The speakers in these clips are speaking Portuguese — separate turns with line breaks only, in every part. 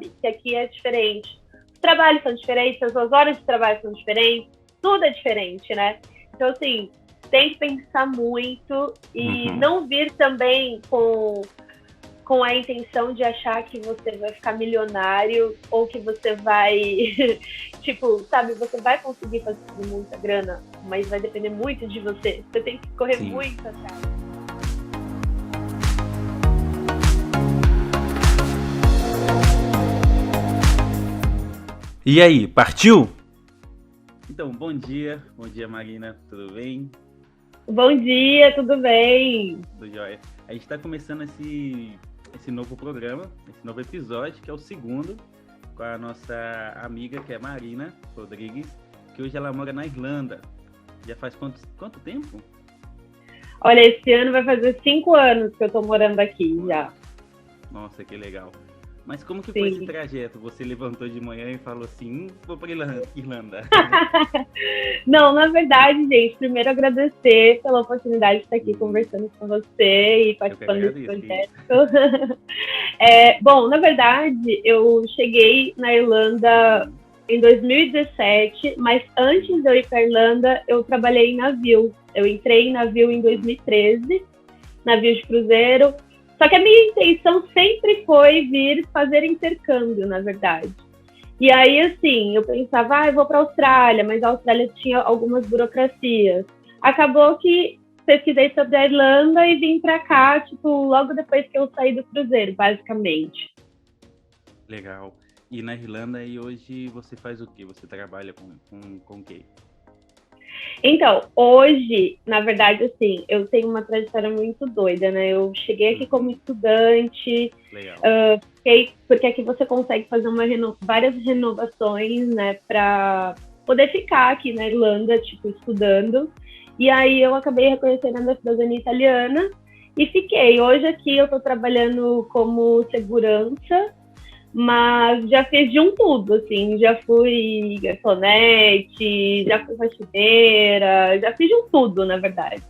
que aqui é diferente. Os trabalhos são diferentes, as horas de trabalho são diferentes, tudo é diferente, né? Então, assim, tem que pensar muito e não vir também com a intenção de achar que você vai ficar milionário ou que você vai, tipo, sabe, você vai conseguir fazer muita grana, mas vai depender muito de você. Você tem que correr muito atrás.
E aí, partiu? Então, bom dia Marina, tudo bem?
Bom dia, tudo bem?
Tudo jóia. A gente está começando esse novo programa, esse novo episódio, que é o segundo, com a nossa amiga, que é Marina Rodrigues, que hoje ela mora na Irlanda. Já faz quanto tempo?
Olha, esse ano vai fazer 5 anos que eu tô morando aqui já.
Nossa, que legal. Mas como que foi esse trajeto? Você levantou de manhã e falou assim, vou para Irlanda.
Não, na verdade, gente, primeiro agradecer pela oportunidade de estar aqui conversando com você e participando desse projeto. Bom, na verdade, eu cheguei na Irlanda em 2017, mas antes de eu ir para a Irlanda, eu trabalhei em navio. Eu entrei em navio em 2013, navio de cruzeiro. Só que a minha intenção sempre foi vir fazer intercâmbio, na verdade. E aí, assim, eu pensava, eu vou para a Austrália, mas a Austrália tinha algumas burocracias. Acabou que pesquisei sobre a Irlanda e vim para cá, tipo, logo depois que eu saí do cruzeiro, basicamente.
Legal. E na Irlanda, e hoje você faz o quê? Você trabalha com o quê?
Então, hoje, na verdade, assim, eu tenho uma trajetória muito doida, né? Eu cheguei aqui como estudante, porque aqui você consegue fazer várias renovações, né, para poder ficar aqui na Irlanda, tipo, estudando. E aí eu acabei reconhecendo a cidadania italiana e fiquei. Hoje aqui eu estou trabalhando como segurança, mas já fiz de um tudo, assim, já fui garçonete, já fui faxineira, já fiz de um tudo, na verdade.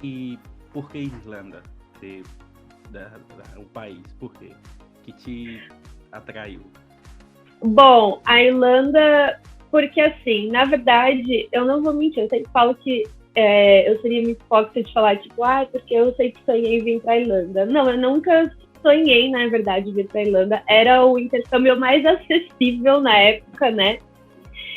E por que Irlanda? O país, por quê? Que te atraiu?
Bom, a Irlanda, porque assim, na verdade, eu não vou mentir, eu sempre falo que eu seria muito hipócrita de falar, tipo, porque eu sempre sonhei em vir pra Irlanda. Não, eu nunca sonhei, na verdade, vir para a Irlanda. Era o intercâmbio mais acessível na época, né?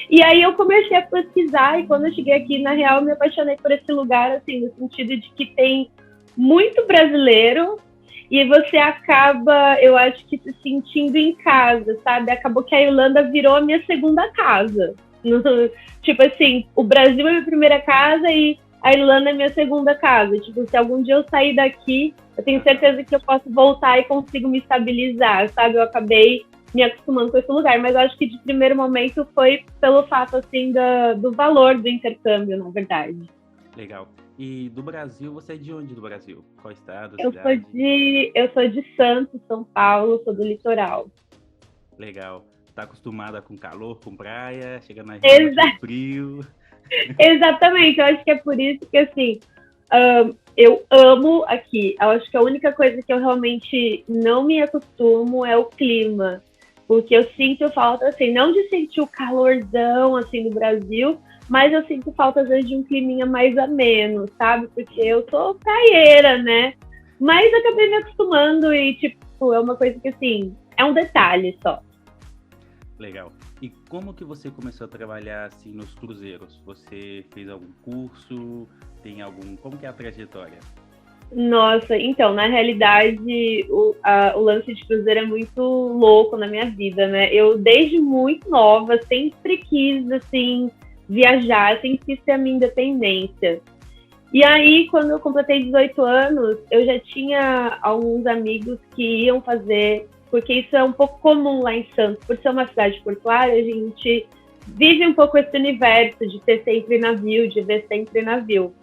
E aí eu comecei a pesquisar e quando eu cheguei aqui, na real, eu me apaixonei por esse lugar, assim, no sentido de que tem muito brasileiro e você acaba, eu acho que se sentindo em casa, sabe? Acabou que a Irlanda virou a minha segunda casa. Tipo assim, o Brasil é minha primeira casa e a Irlanda é minha segunda casa. Tipo, se algum dia eu sair daqui, eu tenho certeza que eu posso voltar e consigo me estabilizar, sabe? Eu acabei me acostumando com esse lugar, mas eu acho que de primeiro momento foi pelo fato, assim, do valor do intercâmbio, na verdade.
Legal. E do Brasil, você é de onde do Brasil? Qual estado,
cidade? Eu sou de Santos, São Paulo, sou do litoral.
Legal. Tá acostumada com calor, com praia, chega na região frio.
Exatamente, eu acho que é por isso que, assim, eu amo aqui. Eu acho que a única coisa que eu realmente não me acostumo é o clima. Porque eu sinto falta, assim, não de sentir o calorzão, assim, do Brasil, mas eu sinto falta, às vezes, de um climinha mais ameno, sabe? Porque eu sou praieira, né? Mas acabei me acostumando e, tipo, é uma coisa que, assim, é um detalhe só.
Legal. E como que você começou a trabalhar assim nos cruzeiros? Você fez algum curso? Como que é a trajetória?
Nossa, então, na realidade, o lance de cruzeiro é muito louco na minha vida, né? Eu, desde muito nova, sempre quis, assim, viajar, sempre quis ter a minha independência. E aí, quando eu completei 18 anos, eu já tinha alguns amigos que iam fazer, porque isso é um pouco comum lá em Santos, por ser uma cidade portuária, a gente vive um pouco esse universo de ter sempre navio, de ver sempre navio.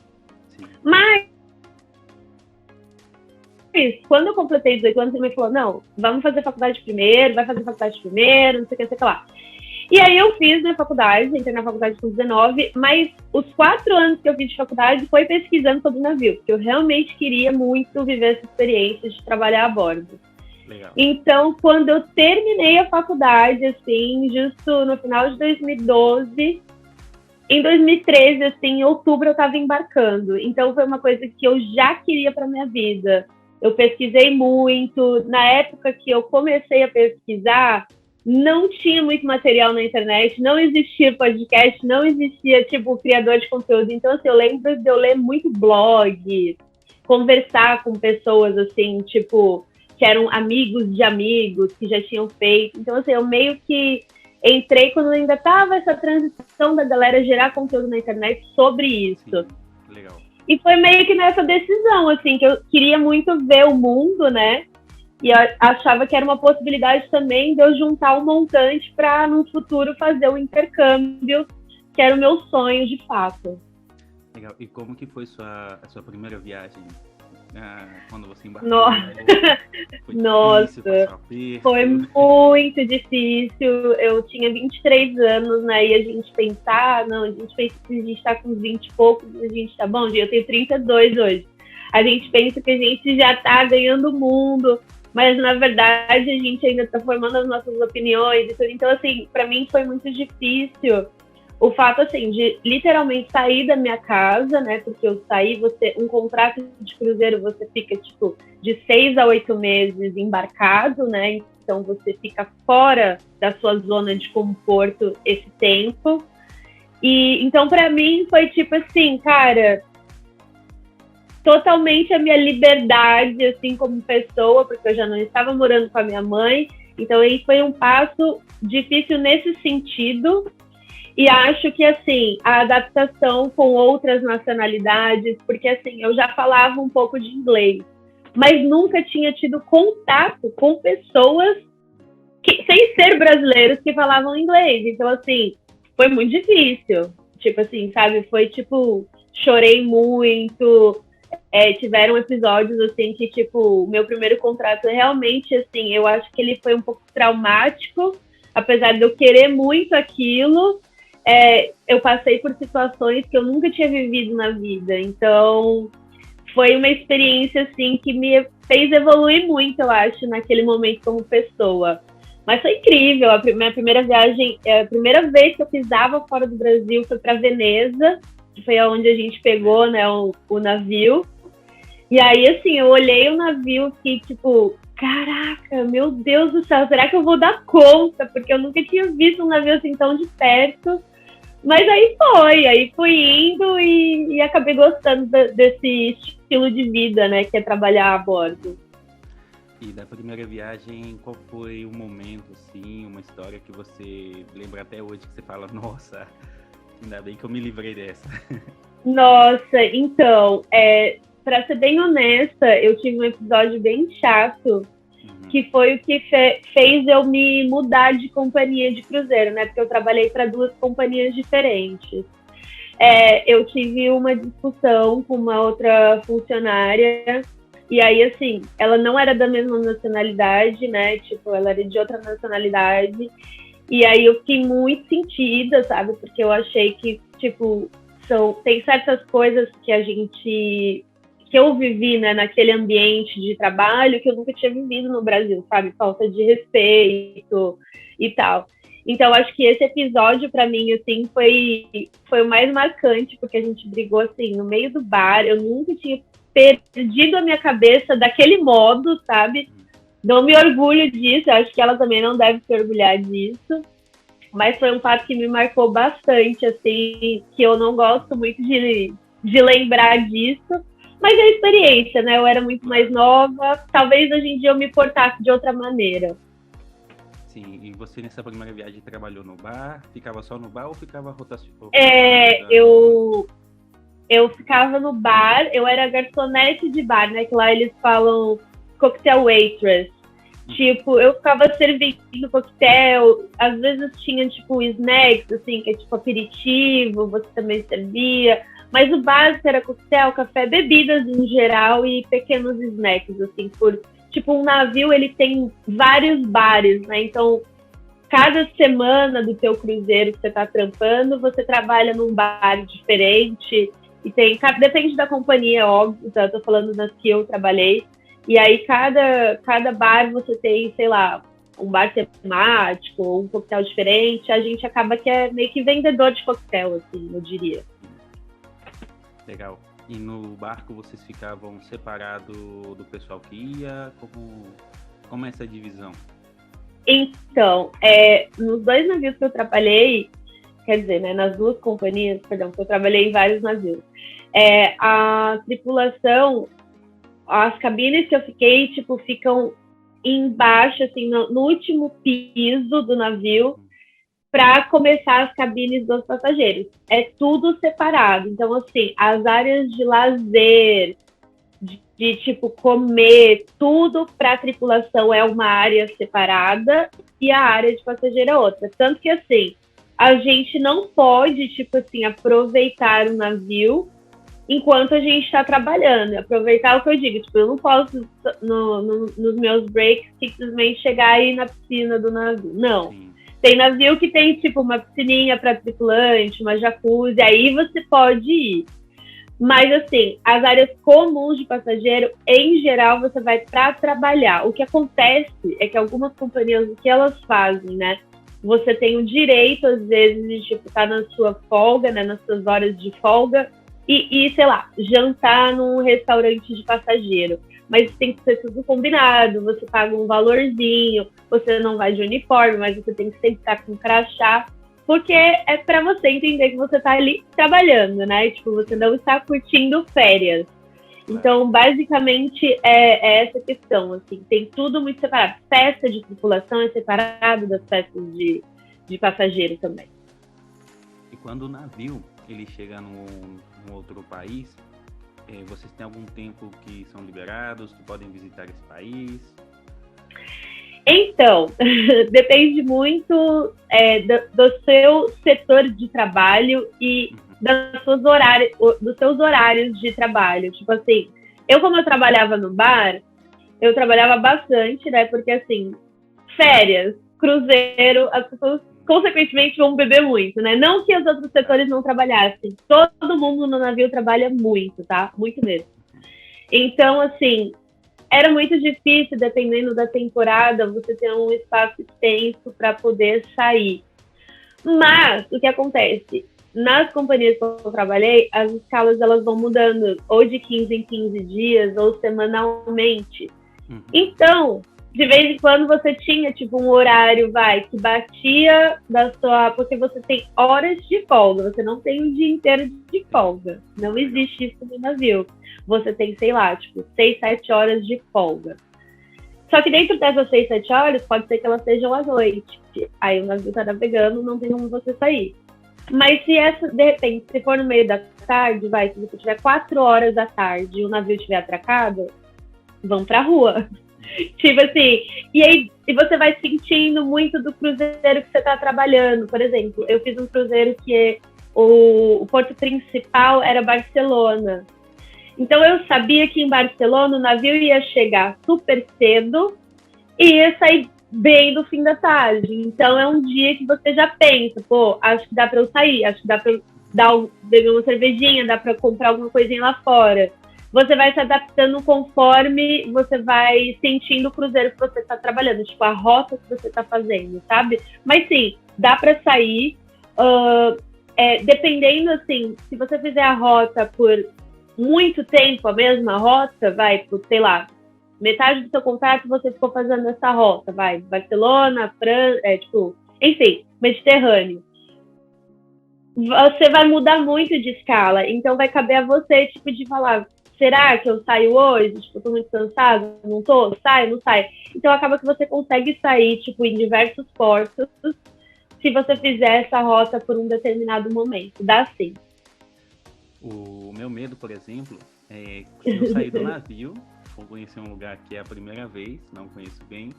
Sim. Mas, quando eu completei 18 anos, ele me falou, não, vamos fazer faculdade primeiro, vai fazer faculdade primeiro, não sei o que, sei lá. E aí eu fiz na faculdade, entrei na faculdade com 19, mas os 4 anos que eu fiz de faculdade foi pesquisando sobre navio, porque eu realmente queria muito viver essa experiência de trabalhar a bordo.
Legal.
Então, quando eu terminei a faculdade, assim, justo no final de 2012, em 2013, assim, em outubro, eu estava embarcando. Então, foi uma coisa que eu já queria para minha vida. Eu pesquisei muito. Na época que eu comecei a pesquisar, não tinha muito material na internet, não existia podcast, não existia, tipo, criador de conteúdo. Então, assim, eu lembro de eu ler muito blog, conversar com pessoas, assim, tipo, que eram amigos de amigos, que já tinham feito. Então, assim, eu meio que entrei quando ainda estava essa transição da galera gerar conteúdo na internet sobre isso.
Sim, legal.
E foi meio que nessa decisão, assim, que eu queria muito ver o mundo, né? E eu achava que era uma possibilidade também de eu juntar um montante para, no futuro, fazer o intercâmbio, que era o meu sonho, de fato.
Legal. E como que foi a sua primeira viagem? Quando você embarcou? Foi
Nossa,
difícil,
foi muito difícil. Eu tinha 23 anos, né? E a gente pensar, não, a gente pensa que a gente tá com 20 e poucos, a gente tá bom, eu tenho 32 hoje. A gente pensa que a gente já tá ganhando o mundo, mas na verdade a gente ainda tá formando as nossas opiniões e tudo. Então, assim, pra mim foi muito difícil o fato, assim, de literalmente sair da minha casa, né? Porque eu saí, um contrato de cruzeiro, você fica, tipo, de 6 a 8 meses embarcado, né? Então, você fica fora da sua zona de conforto esse tempo. E, então, pra mim, foi tipo assim, cara, totalmente a minha liberdade, assim, como pessoa, porque eu já não estava morando com a minha mãe. Então, aí foi um passo difícil nesse sentido. E acho que, assim, a adaptação com outras nacionalidades, porque, assim, eu já falava um pouco de inglês, mas nunca tinha tido contato com pessoas sem ser brasileiros que falavam inglês. Então, assim, foi muito difícil. Tipo assim, sabe? Foi, tipo, chorei muito. Tiveram episódios, assim, que, tipo, o meu primeiro contrato realmente, assim, eu acho que ele foi um pouco traumático, apesar de eu querer muito aquilo. Eu passei por situações que eu nunca tinha vivido na vida. Então, foi uma experiência, assim, que me fez evoluir muito, eu acho, naquele momento como pessoa. Mas foi incrível. Minha primeira viagem, a primeira vez que eu pisava fora do Brasil foi para Veneza, que foi onde a gente pegou, né, o navio. E aí, assim, eu olhei o navio que, tipo, caraca, meu Deus do céu, será que eu vou dar conta? Porque eu nunca tinha visto um navio assim tão de perto. Mas aí fui indo e acabei gostando desse estilo de vida, né, que é trabalhar a bordo.
E da primeira viagem, qual foi o momento, assim, uma história que você lembra até hoje, que você fala, nossa, ainda bem que eu me livrei dessa?
Nossa, então, pra ser bem honesta, eu tive um episódio bem chato, que foi o que fez eu me mudar de companhia de cruzeiro, né? Porque eu trabalhei para 2 companhias diferentes. Eu tive uma discussão com uma outra funcionária, e aí, assim, ela não era da mesma nacionalidade, né? Tipo, ela era de outra nacionalidade. E aí eu fiquei muito sentida, sabe? Porque eu achei que, tipo, tem certas coisas que eu vivi, né, naquele ambiente de trabalho que eu nunca tinha vivido no Brasil, sabe? Falta de respeito e tal. Então, acho que esse episódio, para mim, assim, foi o mais marcante, porque a gente brigou, assim, no meio do bar. Eu nunca tinha perdido a minha cabeça daquele modo, sabe? Não me orgulho disso, acho que ela também não deve se orgulhar disso. Mas foi um fato que me marcou bastante, assim, que eu não gosto muito de lembrar disso. Mas é a experiência, né? Eu era muito mais nova, talvez hoje em dia eu me portasse de outra maneira.
Sim, e você nessa primeira viagem trabalhou no bar? Ficava só no bar ou ficava rotacionando?
Eu ficava no bar, eu era garçonete de bar, né? Que lá eles falam cocktail waitress. Tipo, eu ficava servindo coquetel, às vezes tinha, tipo, snacks, assim, que é tipo aperitivo, você também servia. Mas o básico era coquetel, café, bebidas em geral e pequenos snacks, assim, tipo, um navio, ele tem vários bares, né? Então, cada semana do teu cruzeiro que você tá trampando, você trabalha num bar diferente e depende da companhia, óbvio, então eu tô falando das que eu trabalhei. E aí cada bar você tem, sei lá, um bar temático, ou um coquetel diferente. A gente acaba que é meio que vendedor de coquetel, assim, eu diria.
Legal. E no barco vocês ficavam separados do pessoal que ia? Como é essa divisão?
Então, nos 2 navios que eu trabalhei, quer dizer, né, nas 2 companhias, perdão, que eu trabalhei em vários navios, a tripulação, as cabines que eu fiquei, tipo, ficam embaixo, assim, no último piso do navio, para começar as cabines dos passageiros. É tudo separado. Então, assim, as áreas de lazer, de tipo, comer, tudo para a tripulação é uma área separada e a área de passageiro é outra. Tanto que, assim, a gente não pode, tipo assim, aproveitar o navio enquanto a gente está trabalhando. Aproveitar o que eu digo, tipo, eu não posso, nos meus breaks, simplesmente chegar aí na piscina do navio. Não. Sim. Tem navio que tem, tipo, uma piscininha para tripulante, uma jacuzzi, aí você pode ir. Mas, assim, as áreas comuns de passageiro, em geral, você vai para trabalhar. O que acontece é que algumas companhias, o que elas fazem, né? Você tem o direito, às vezes, de, tipo, estar na sua folga, né? Nas suas horas de folga, e, sei lá, jantar num restaurante de passageiro. Mas tem que ser tudo combinado, você paga um valorzinho, você não vai de uniforme, mas você tem que sempre estar com crachá, porque é para você entender que você está ali trabalhando, né? Tipo, você não está curtindo férias. Então, basicamente, é essa questão, assim, tem tudo muito separado. Festa de tripulação é separado das festas de passageiro também.
E quando o navio ele chega num outro país, vocês têm algum tempo que são liberados, que podem visitar esse país?
Então, depende muito do seu setor de trabalho e dos seus horários de trabalho. Tipo assim, como eu trabalhava no bar, eu trabalhava bastante, né? Porque assim, férias, cruzeiro, as pessoas consequentemente vão beber muito, né? Não que os outros setores não trabalhassem. Todo mundo no navio trabalha muito, tá? Muito mesmo. Então, assim, era muito difícil, dependendo da temporada, você ter um espaço extenso para poder sair. Mas, o que acontece? Nas companhias que eu trabalhei, as escalas elas vão mudando, ou de 15 em 15 dias, ou semanalmente. Então, de vez em quando você tinha, tipo, um horário, que batia da sua... Porque você tem horas de folga, você não tem um dia inteiro de folga. Não existe isso no navio. Você tem, sei lá, tipo, 6, 7 horas de folga. Só que dentro dessas 6, 7 horas, pode ser que elas sejam à noite. Aí o navio tá navegando, não tem como você sair. Mas se de repente, se for no meio da tarde, se você tiver 4 horas da tarde e o navio estiver atracado, vão pra rua. Tipo assim, e você vai sentindo muito do cruzeiro que você tá trabalhando. Por exemplo, eu fiz um cruzeiro que o porto principal era Barcelona. Então eu sabia que em Barcelona o navio ia chegar super cedo e ia sair bem no fim da tarde. Então é um dia que você já pensa, acho que dá para eu sair, acho que dá para eu beber uma cervejinha, dá para comprar alguma coisinha lá fora. Você vai se adaptando conforme você vai sentindo o cruzeiro que você está trabalhando, tipo a rota que você está fazendo, sabe? Mas sim, dá para sair, dependendo assim, se você fizer a rota por muito tempo, a mesma rota, por, sei lá, metade do seu contrato você ficou fazendo essa rota, Barcelona, França, enfim, Mediterrâneo. Você vai mudar muito de escala, então vai caber a você, tipo, de falar, será que eu saio hoje? Tipo, tô muito cansado, não tô? Saio, não saio? Então acaba que você consegue sair, tipo, em diversos portos, se você fizer essa rota por um determinado momento, dá sim.
O meu medo, por exemplo, é se eu sair do navio, vou conhecer um lugar que é a primeira vez, não conheço bem,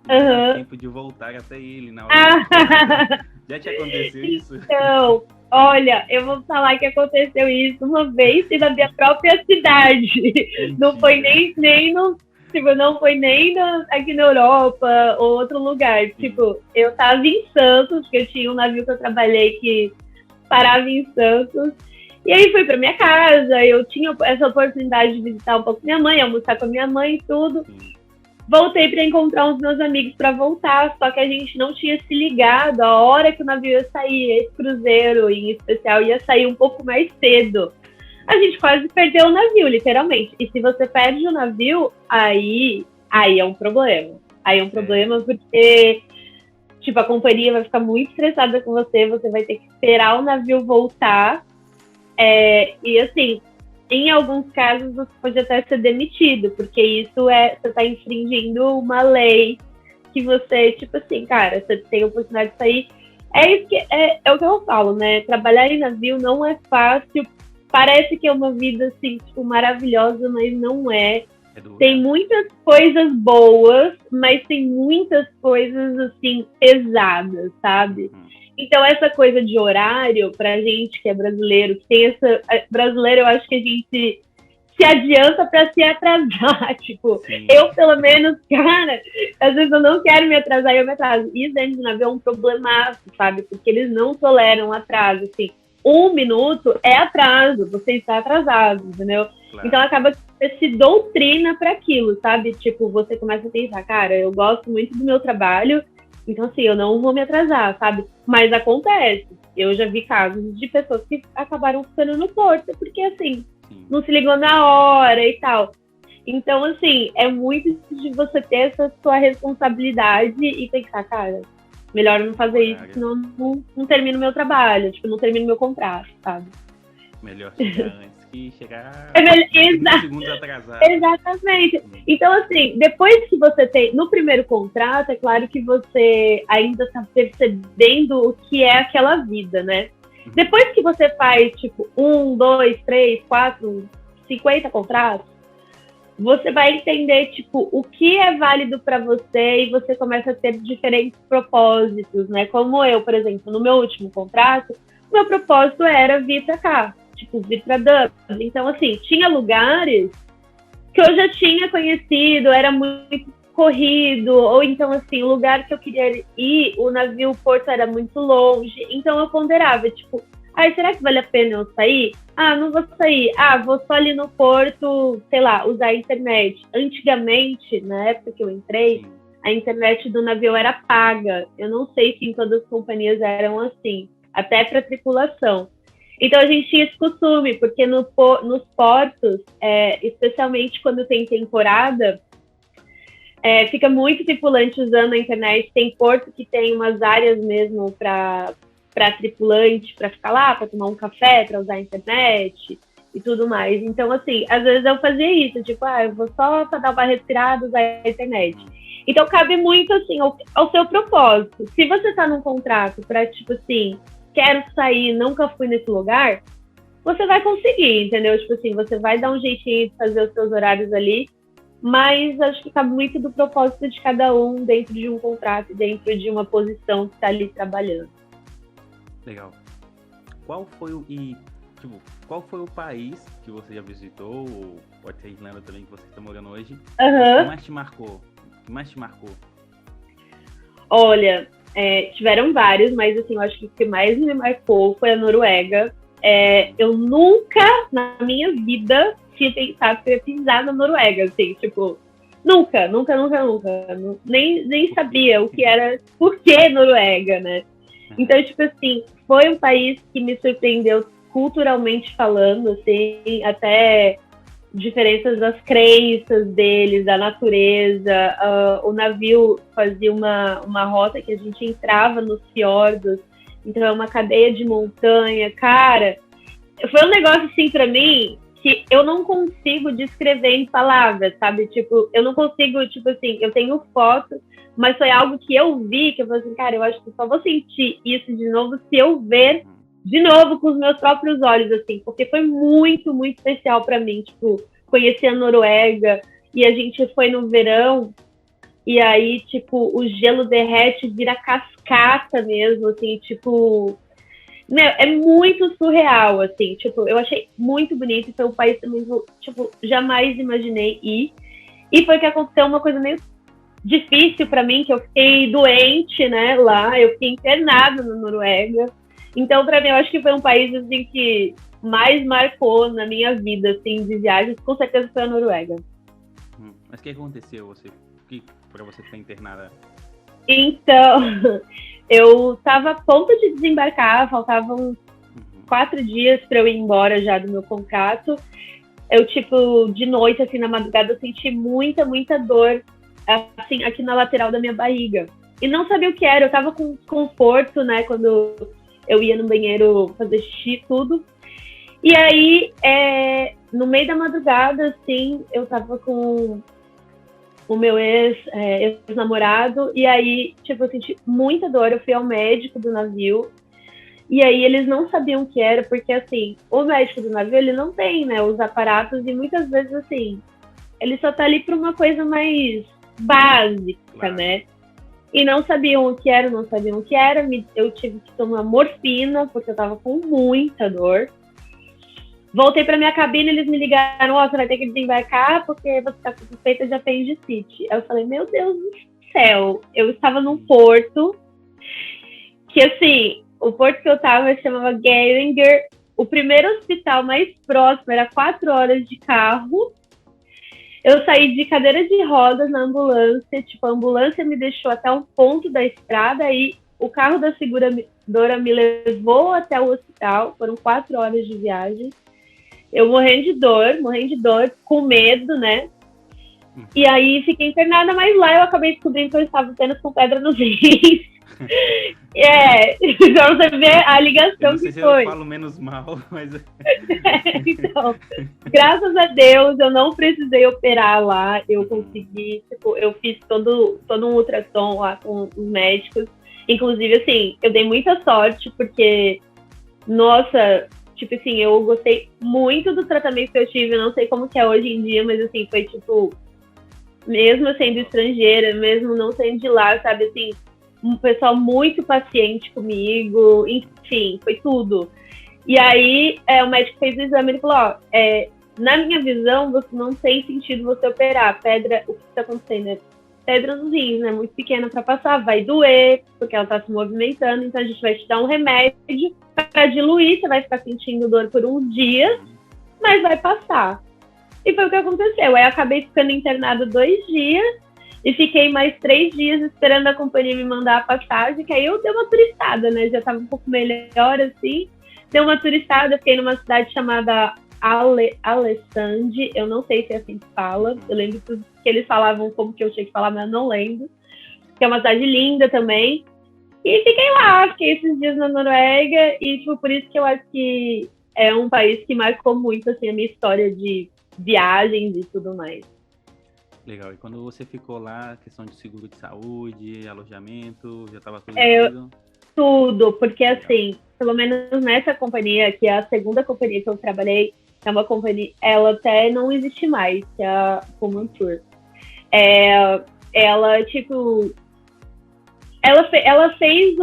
não dá tempo de voltar até ele na hora. Já te aconteceu isso?
Então, olha, eu vou falar que aconteceu isso uma vez e na minha própria cidade. Mentira. Não foi nem no... Tipo, não foi nem aqui na Europa ou outro lugar. Sim. Tipo, eu tava em Santos, porque eu tinha um navio que eu trabalhei que parava em Santos. E aí fui pra minha casa, eu tinha essa oportunidade de visitar um pouco minha mãe, almoçar com a minha mãe e tudo. Voltei para encontrar uns meus amigos para voltar, só que a gente não tinha se ligado a hora que o navio ia sair, esse cruzeiro em especial ia sair um pouco mais cedo. A gente quase perdeu o navio, literalmente. E se você perde o navio, aí é um problema. Aí é um problema porque, tipo, a companhia vai ficar muito estressada com você, você vai ter que esperar o navio voltar. E assim, em alguns casos você pode até ser demitido, porque isso você está infringindo uma lei que você, tipo assim, cara, você tem a oportunidade de sair. Isso que é o que eu falo, né? Trabalhar em navio não é fácil. Parece que é uma vida, assim, tipo, maravilhosa, mas não é. Tem muitas coisas boas, mas tem muitas coisas, assim, pesadas, sabe? Então, essa coisa de horário, pra gente que é brasileiro, que tem essa... Brasileiro, eu acho que a gente se adianta pra se atrasar. Tipo, eu, pelo menos, cara, às vezes eu não quero me atrasar e eu me atraso. Isso dentro do navio é um problemaço, sabe? Porque eles não toleram atraso, assim. 1 minuto é atraso, você está atrasado, entendeu? Claro. Então acaba que você se doutrina para aquilo, sabe? Tipo, você começa a pensar, cara, eu gosto muito do meu trabalho, então assim, eu não vou me atrasar, sabe? Mas acontece. Eu já vi casos de pessoas que acabaram ficando no porto, porque assim, não se ligou na hora e tal. Então, assim, é muito de você ter essa sua responsabilidade e pensar, cara, melhor eu não fazer isso, senão não termino meu trabalho, tipo, não termino meu contrato, sabe?
Melhor chegar antes que chegar
30
segundos atrasado.
Exatamente. Então, assim, depois que você tem... No primeiro contrato, é claro que você ainda está percebendo o que é aquela vida, né? Depois que você faz, tipo, 1, 2, 3, 4, 50 contratos, você vai entender, tipo, o que é válido para você e você começa a ter diferentes propósitos, né? Como eu, por exemplo, no meu último contrato, meu propósito era vir para cá, tipo, vir para Dublin. Então, assim, tinha lugares que eu já tinha conhecido, era muito corrido, ou então, assim, o lugar que eu queria ir, o navio, o porto era muito longe, então eu ponderava, tipo, será que vale a pena eu sair? Não vou sair. Vou só ali no porto, sei lá, usar a internet. Antigamente, na época que eu entrei, a internet do navio era paga. Eu não sei se em todas as companhias eram assim, até para tripulação. Então a gente tinha esse costume, porque nos portos, especialmente quando tem temporada, fica muito tripulante usando a internet. Tem porto que tem umas áreas mesmo para tripulante, para ficar lá, para tomar um café, para usar a internet e tudo mais. Então, assim, às vezes eu fazia isso, tipo, eu vou só para dar uma respirada, usar a internet. Então, cabe muito, assim, ao seu propósito. Se você tá num contrato para, tipo assim, quero sair, nunca fui nesse lugar, você vai conseguir, entendeu? Tipo assim, você vai dar um jeitinho de fazer os seus horários ali, mas acho que cabe muito do propósito de cada um dentro de um contrato, dentro de uma posição que tá ali trabalhando.
Legal. Qual foi o país que você já visitou, ou pode ser a Irlanda também, que você está morando hoje, que mais te marcou?
Olha, tiveram vários, mas assim, eu acho que o que mais me marcou foi a Noruega. Eu nunca, na minha vida, tinha pensado que eu ia pisar na Noruega, assim, tipo, nunca. Nem sabia o que era, por que Noruega, né? Então, tipo assim, foi um país que me surpreendeu culturalmente falando, assim, até diferenças das crenças deles, da natureza. O navio fazia uma rota que a gente entrava nos fiordos, então é uma cadeia de montanha. Cara, foi um negócio, assim, pra mim, que eu não consigo descrever em palavras, sabe? Tipo, eu não consigo, tipo assim, eu tenho fotos, mas foi algo que eu vi, que eu falei assim, cara, eu acho que só vou sentir isso de novo se eu ver de novo com os meus próprios olhos, assim, porque foi muito, muito especial pra mim, tipo, conhecer a Noruega, e a gente foi no verão, e aí, tipo, o gelo derrete, vira cascata mesmo, assim, tipo... é muito surreal, assim, tipo, eu achei muito bonito, foi um país também, tipo, jamais imaginei ir, e foi que aconteceu uma coisa meio difícil para mim, que eu fiquei doente, né, lá, eu fiquei internada na Noruega. Então, para mim, eu acho que foi um país, assim, que mais marcou na minha vida, assim, de viagens, com certeza foi a Noruega.
Mas o que aconteceu para você ficar internada?
Então, eu estava a ponto de desembarcar, faltavam 4 dias para eu ir embora já do meu contrato. Eu, tipo, de noite, assim, na madrugada, eu senti muita, muita dor, assim, aqui na lateral da minha barriga. E não sabia o que era, eu tava com conforto, né, quando eu ia no banheiro fazer xixi, tudo. E aí, no meio da madrugada, assim, eu tava com o meu ex-namorado, e aí, tipo, eu senti muita dor, eu fui ao médico do navio, e aí eles não sabiam o que era, porque, assim, o médico do navio, ele não tem, né, os aparatos, e muitas vezes, assim, ele só tá ali pra uma coisa mais básica, né? E não sabiam o que era, eu tive que tomar morfina, porque eu tava com muita dor. Voltei para minha cabine, eles me ligaram, você vai ter que desembarcar porque você está com suspeita de apendicite. Aí eu falei, meu Deus do céu, eu estava num porto, que assim, o porto que eu estava chamava Geringer, o primeiro hospital mais próximo era 4 horas de carro. Eu saí de cadeira de rodas na ambulância, tipo, a ambulância me deixou até um ponto da estrada e o carro da seguradora me levou até o hospital, foram 4 horas de viagem. Eu morrendo de dor, com medo, né? E aí fiquei internada, mas lá eu acabei descobrindo que eu estava apenas com pedra nos rins. Então você vê a ligação que foi.
Eu não sei se eu falo menos mal, mas...
Então, graças a Deus, eu não precisei operar lá. Eu consegui, tipo, eu fiz todo um ultrassom lá com os médicos. Inclusive, assim, eu dei muita sorte, porque, nossa... Tipo assim, eu gostei muito do tratamento que eu tive, eu não sei como que é hoje em dia, mas assim, foi tipo, mesmo sendo estrangeira, mesmo não sendo de lá, sabe, assim, um pessoal muito paciente comigo, enfim, foi tudo. E aí, o médico fez o exame, ele falou, na minha visão, não tem sentido você operar, o que tá acontecendo? Pedra nos rins, né, muito pequena para passar, vai doer, porque ela tá se movimentando, então a gente vai te dar um remédio para diluir, você vai ficar sentindo dor por uns dias, mas vai passar. E foi o que aconteceu, aí eu acabei ficando internada 2 dias, e fiquei mais 3 dias esperando a companhia me mandar a passagem, que aí eu dei uma turistada, né, já tava um pouco melhor, assim, dei uma turistada, fiquei numa cidade chamada Alessandri, eu não sei se é assim que fala, eu lembro que eles falavam como que eu tinha que falar, mas eu não lembro, que é uma cidade linda também, e fiquei lá, fiquei esses dias na Noruega, e tipo, por isso que eu acho que é um país que marcou muito, assim, a minha história de viagens e tudo mais.
Legal, e quando você ficou lá, questão de seguro de saúde, alojamento, já estava tudo incluído?
Tudo, porque assim, pelo menos nessa companhia, que é a segunda companhia que eu trabalhei, é uma companhia, ela até não existe mais, que é a Pullman Tour. Ela, tipo, ela fez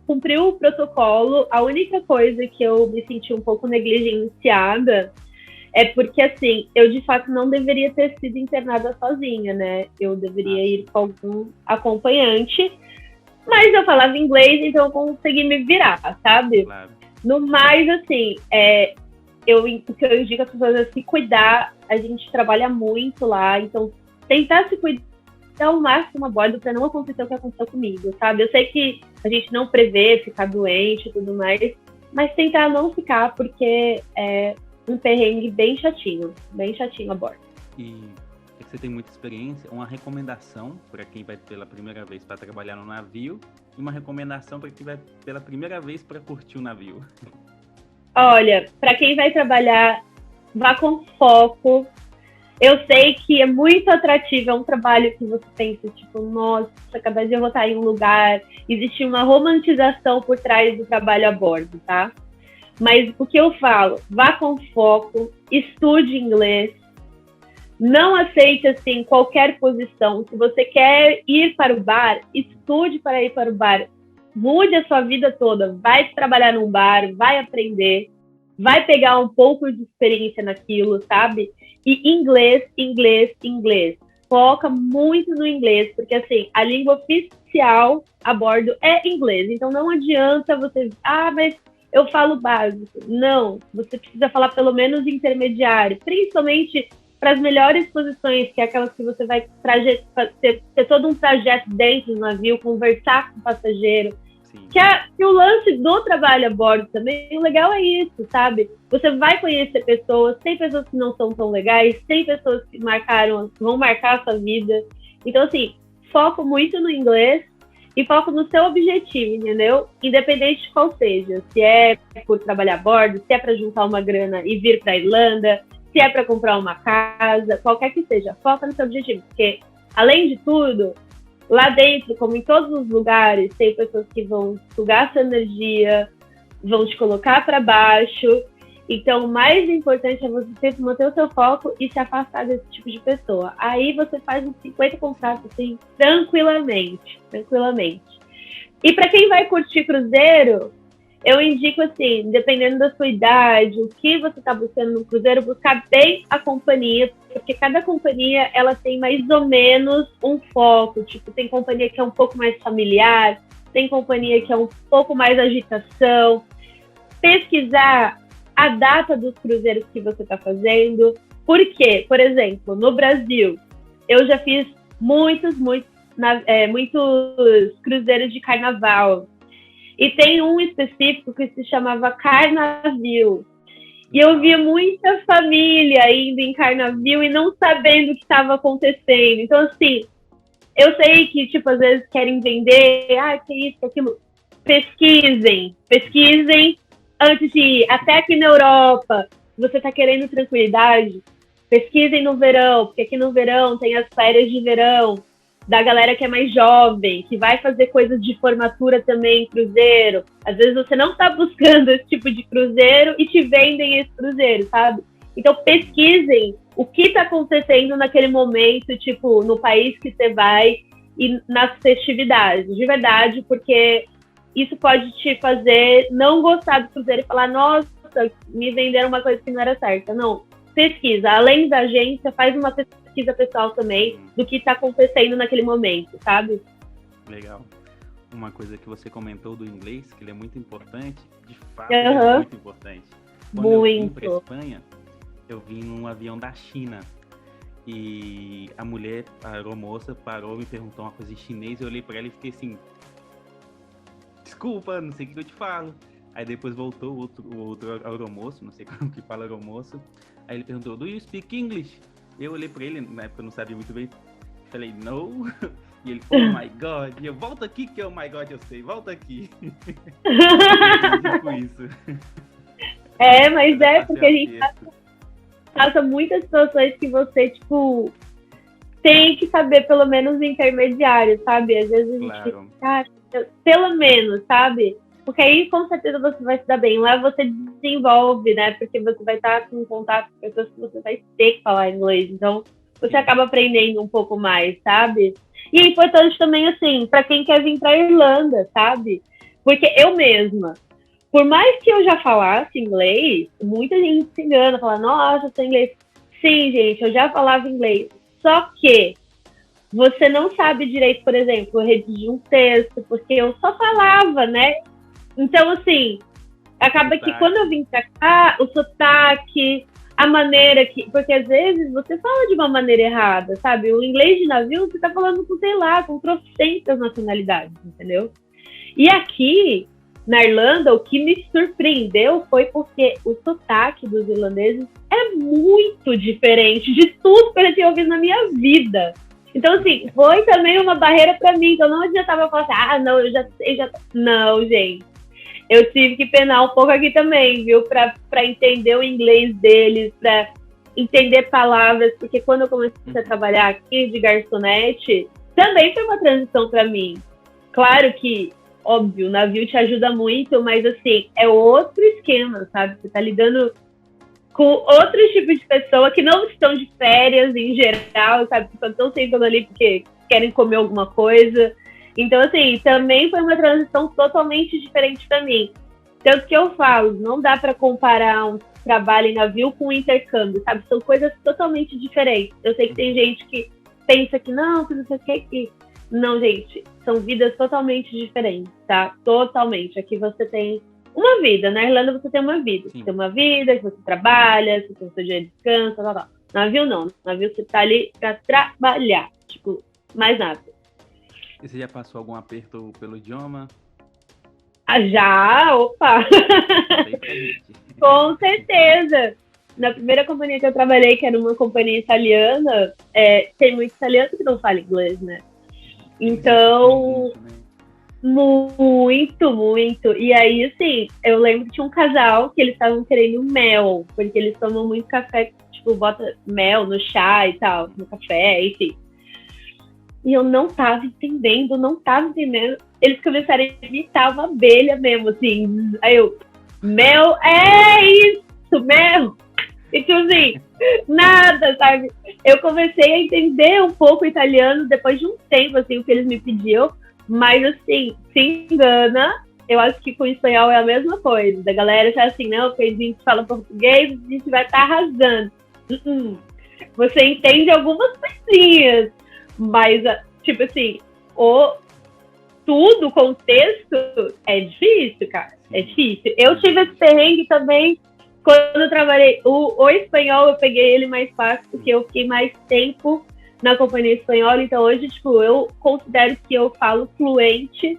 cumpriu o protocolo. A única coisa que eu me senti um pouco negligenciada é porque, assim, eu de fato não deveria ter sido internada sozinha, né? Eu deveria ir com algum acompanhante, mas eu falava inglês, então eu consegui me virar, sabe?
Claro.
No mais, assim, o que eu indico às pessoas é se cuidar. A gente trabalha muito lá, então tentar se cuidar ao máximo a bordo para não acontecer o que aconteceu comigo, sabe? Eu sei que a gente não prevê ficar doente e tudo mais, mas tentar não ficar, porque é um perrengue bem chatinho a bordo.
E você tem muita experiência, uma recomendação para quem vai pela primeira vez para trabalhar no navio e uma recomendação para quem vai pela primeira vez para curtir o navio?
Olha, para quem vai trabalhar, vá com foco. Eu sei que é muito atrativo, é um trabalho que você pensa, tipo, nossa, cada dia eu vou estar em um lugar. Existe uma romantização por trás do trabalho a bordo, tá? Mas o que eu falo, vá com foco, estude inglês, não aceite, assim, qualquer posição. Se você quer ir para o bar, estude para ir para o bar. Mude a sua vida toda, vai trabalhar num bar, vai aprender, vai pegar um pouco de experiência naquilo, sabe? E inglês. Foca muito no inglês, porque, assim, a língua oficial a bordo é inglês. Então, não adianta você... mas eu falo básico. Não, você precisa falar pelo menos intermediário, principalmente para as melhores posições, que é aquelas que você vai ter todo um trajeto dentro do navio, conversar com o passageiro. Que o lance do trabalho a bordo também, o legal é isso, sabe? Você vai conhecer pessoas, tem pessoas que não são tão legais, tem pessoas que vão marcar a sua vida. Então, assim, foco muito no inglês e foco no seu objetivo, entendeu? Independente de qual seja. Se é por trabalhar a bordo, se é para juntar uma grana e vir para a Irlanda, se é para comprar uma casa, qualquer que seja, foca no seu objetivo. Porque, além de tudo, lá dentro, como em todos os lugares, tem pessoas que vão sugar sua energia, vão te colocar para baixo. Então, o mais importante é você sempre manter o seu foco e se afastar desse tipo de pessoa. Aí você faz uns 50 contratos, assim, tranquilamente. E para quem vai curtir cruzeiro, eu indico, assim, dependendo da sua idade, o que você está buscando no cruzeiro, buscar bem a companhia, porque cada companhia, ela tem mais ou menos um foco. Tipo, tem companhia que é um pouco mais familiar, tem companhia que é um pouco mais agitação. Pesquisar a data dos cruzeiros que você está fazendo. Porque, por exemplo, no Brasil, eu já fiz muitos cruzeiros de carnaval. E tem um específico que se chamava Carnavil. E eu via muita família indo em Carnavil e não sabendo o que estava acontecendo. Então, assim, eu sei que, tipo, às vezes querem vender, que isso, que aquilo. Pesquisem antes de ir. Até aqui na Europa, se você está querendo tranquilidade, pesquisem no verão, porque aqui no verão tem as férias de verão da galera que é mais jovem, que vai fazer coisas de formatura também em cruzeiro. Às vezes você não está buscando esse tipo de cruzeiro e te vendem esse cruzeiro, sabe? Então pesquisem o que está acontecendo naquele momento, tipo, no país que você vai e nas festividades, de verdade, porque isso pode te fazer não gostar do cruzeiro e falar, nossa, me venderam uma coisa que não era certa. Não, pesquisa. Além da agência, faz uma pesquisa pessoal também do que está acontecendo naquele momento, sabe?
Legal. Uma coisa que você comentou do inglês, que ele é muito importante, de fato ele é muito importante. Quando eu vim para Espanha, eu vim num avião da China e a mulher, a aeromoça, parou, me perguntou uma coisa em chinês, eu olhei para ela e fiquei assim, desculpa, não sei o que eu te falo. Aí depois voltou o outro aeromoço, não sei como que fala aeromoço, aí ele perguntou, do you speak English? Eu olhei pra ele, na época eu não sabia muito bem, falei, no, e ele falou, oh my God, e eu, volta aqui que oh my God eu sei, volta aqui. Tipo isso.
Mas é porque a gente passa muitas situações que você, tipo, tem que saber pelo menos o intermediário, sabe? Às vezes a gente fica, pelo menos, sabe? Porque aí, com certeza, você vai se dar bem. Lá você desenvolve, né? Porque você vai estar com contato com pessoas que você vai ter que falar inglês. Então, você acaba aprendendo um pouco mais, sabe? E é importante também, assim, para quem quer vir para a Irlanda, sabe? Porque eu mesma, por mais que eu já falasse inglês, muita gente se engana, fala, nossa, eu sei inglês. Sim, gente, eu já falava inglês. Só que você não sabe direito, por exemplo, redigir um texto, porque eu só falava, né? Então, assim, acaba que quando eu vim pra cá, o sotaque, a maneira que... Porque às vezes você fala de uma maneira errada, sabe? O inglês de navio, você tá falando com, sei lá, com trocentas nacionalidades, entendeu? E aqui, na Irlanda, o que me surpreendeu foi porque o sotaque dos irlandeses é muito diferente de tudo que eu tinha ouvido na minha vida. Então, assim, foi também uma barreira pra mim. Então, não adiantava falar assim, não, eu já sei, Não, gente. Eu tive que penar um pouco aqui também, viu? Pra entender o inglês deles, pra entender palavras. Porque quando eu comecei a trabalhar aqui de garçonete, também foi uma transição pra mim. Claro que, óbvio, o navio te ajuda muito, mas, assim, é outro esquema, sabe? Você tá lidando com outros tipos de pessoa que não estão de férias em geral, sabe? Que só estão sentando ali porque querem comer alguma coisa. Então, assim, também foi uma transição totalmente diferente para mim. Tanto que eu falo, não dá para comparar um trabalho em navio com um intercâmbio, sabe? São coisas totalmente diferentes. Eu sei que tem gente que pensa que não sei o que. Não, gente, são vidas totalmente diferentes, tá? Totalmente. Aqui você tem uma vida. Na Irlanda você tem uma vida.
Sim.
Você tem uma vida, que você trabalha, você tem o seu dia de descanso, tal, tal. Navio não. Navio você tá ali pra trabalhar. Tipo, mais nada.
E você já passou algum aperto pelo idioma?
Ah, já, opa!
Conta aí pra gente.
Com certeza! Na primeira companhia que eu trabalhei, que era uma companhia italiana, tem muito italiano que não fala inglês, né? Então, muito, muito. E aí, assim, eu lembro que tinha um casal que eles estavam querendo mel, porque eles tomam muito café, tipo, bota mel no chá e tal, no café, enfim. E eu não tava entendendo, não tava entendendo. Eles começaram a imitar uma abelha mesmo, assim. Aí eu, mel, é isso, mel. E tipo assim, nada, sabe? Eu comecei a entender um pouco o italiano depois de um tempo, assim, o que eles me pediam. Mas, assim, se engana, eu acho que com o espanhol é a mesma coisa. Da galera já assim, não, porque a gente fala português, a gente vai estar arrasando. Você entende algumas coisinhas, mas, tipo assim, tudo, o contexto, é difícil, cara. É difícil. Eu tive esse perrengue também quando eu trabalhei. O espanhol, eu peguei ele mais fácil, porque eu fiquei mais tempo na companhia espanhola. Então, hoje, tipo, eu considero que eu falo fluente.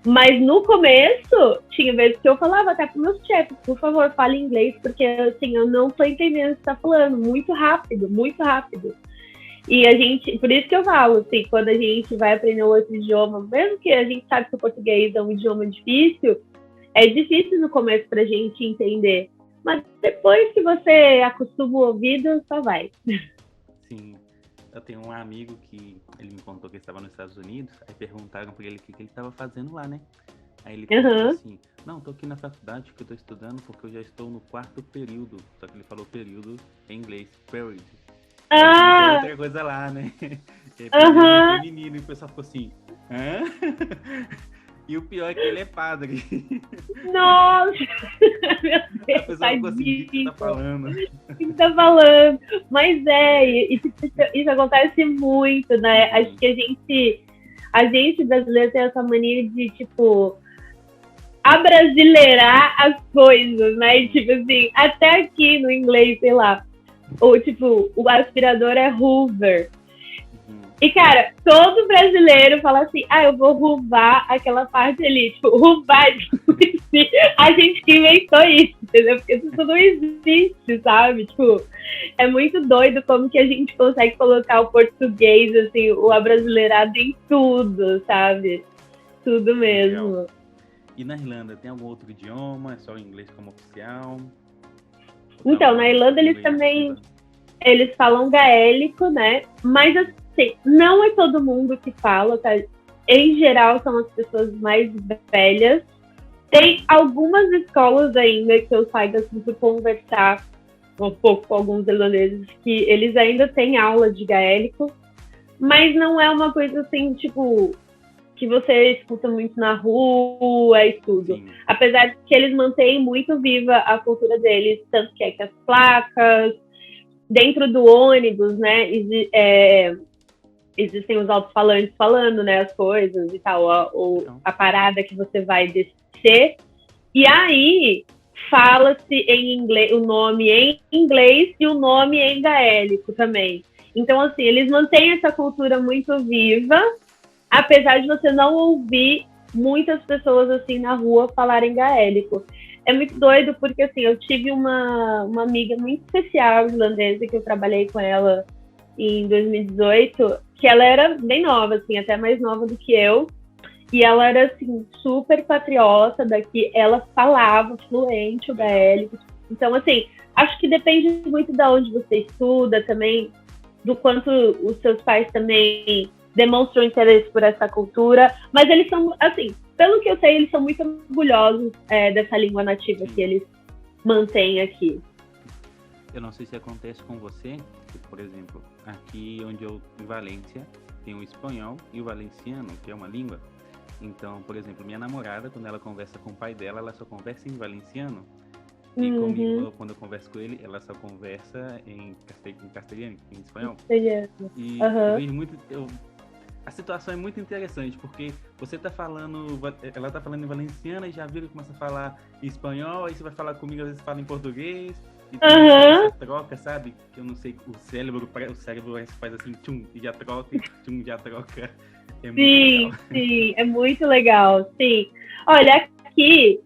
Mas no começo, tinha vezes que eu falava até para meus chefes, por favor, fale inglês, porque, assim, eu não tô entendendo o que você tá falando. Muito rápido, muito rápido. E a gente, por isso que eu falo, assim, quando a gente vai aprender outro idioma, mesmo que a gente sabe que o português é um idioma difícil, é difícil no começo pra gente entender. Mas depois que você acostuma o ouvido, só vai.
Sim. Eu tenho um amigo que ele me contou que ele estava nos Estados Unidos, aí perguntaram para ele o que ele estava fazendo lá, né? Aí ele falou assim, não, tô aqui na faculdade que eu tô estudando porque eu já estou no 4º período. Só que ele falou período em inglês, period.
Ah!
Outra coisa lá, né? E aí, feminino, e o pessoal ficou assim, hã? E o pior é que ele é padre.
Nossa! Meu Deus,
a pessoa ficou assim, o que você tá falando?
O que você tá falando? Mas isso acontece muito, né? Acho que a gente brasileiro tem essa mania de, tipo, abrasileirar as coisas, né? E, tipo assim, até aqui no inglês, sei lá, ou tipo, o aspirador é Hoover. E, cara, todo brasileiro fala assim, eu vou ruvar aquela parte ali. Tipo, ruvar, a gente que inventou isso, entendeu? Porque isso não existe, sabe? Tipo, é muito doido como que a gente consegue colocar o português, assim, o abrasileirado em tudo, sabe? Tudo mesmo.
Legal. E na Irlanda, tem algum outro idioma? É só o inglês como oficial?
Então, na Irlanda eles falam gaélico, né? Mas assim, não é todo mundo que fala, tá? Em geral, são as pessoas mais velhas. Tem algumas escolas ainda que eu saiba assim, por conversar um pouco com alguns irlandeses que eles ainda têm aula de gaélico, mas não é uma coisa assim, tipo, que você escuta muito na rua e tudo. Sim. Apesar de que eles mantêm muito viva a cultura deles, tanto que as placas, dentro do ônibus, né, existem os alto-falantes falando, né, as coisas e tal, a parada que você vai descer. E aí fala-se em inglês, o nome em inglês e o nome em gaélico também. Então, assim, eles mantêm essa cultura muito viva, apesar de você não ouvir muitas pessoas assim na rua falarem gaélico. É muito doido porque assim, eu tive uma amiga muito especial irlandesa que eu trabalhei com ela em 2018, que ela era bem nova, assim, até mais nova do que eu. E ela era assim super patriota daqui, ela falava fluente o gaélico. Então assim, acho que depende muito de onde você estuda também, do quanto os seus pais também demonstram interesse por essa cultura, mas eles são, assim, pelo que eu sei, eles são muito orgulhosos dessa língua nativa que eles mantêm aqui.
Eu não sei se acontece com você, por exemplo, aqui onde eu, em Valência, tem o espanhol e o valenciano, que é uma língua. Então, por exemplo, minha namorada, quando ela conversa com o pai dela, ela só conversa em valenciano. E comigo, quando eu converso com ele, ela só conversa em castelhano, em espanhol. E eu vejo muito... a situação é muito interessante, porque você tá falando, ela tá falando em valenciano e já vira que começa a falar em espanhol, aí você vai falar comigo, às vezes fala em português, e tem essa troca, sabe? Que eu não sei, o cérebro faz assim, tchum, e já troca, e tchum, já troca. É muito legal.
Sim, é muito legal, sim. Olha, aqui,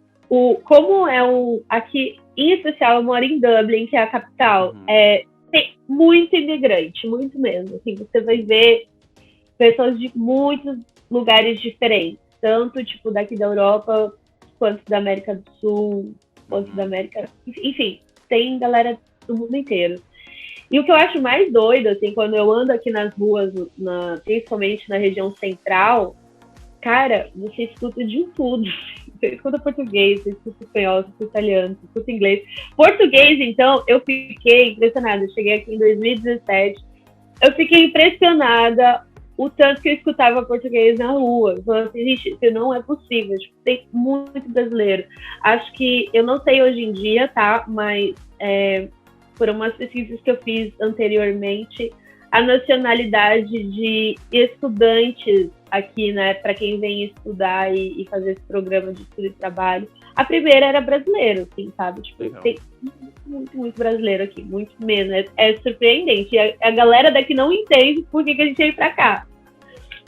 aqui, em especial, eu moro em Dublin, que é a capital, tem muito imigrante, muito mesmo, assim, você vai ver pessoas de muitos lugares diferentes, tanto, tipo, daqui da Europa, quanto da América do Sul, quanto da América... Enfim, tem galera do mundo inteiro. E o que eu acho mais doido, assim, quando eu ando aqui nas ruas, principalmente na região central, cara, você escuta de tudo. Você escuta português, você escuta espanhol, você escuta italiano, você escuta inglês. Português, então, eu fiquei impressionada. Eu cheguei aqui em 2017, eu fiquei impressionada o tanto que eu escutava português na rua. Eu falei assim, gente, isso não é possível. Tipo, tem muito brasileiro. Acho que, eu não sei hoje em dia, tá? Mas por umas pesquisas que eu fiz anteriormente, a nacionalidade de estudantes aqui, né, para quem vem estudar e fazer esse programa de estudo e trabalho, a primeira era brasileiro, assim, sabe? Tipo, tem muito brasileiro aqui, muito mesmo. É surpreendente. E a galera daqui não entende por que a gente veio pra cá.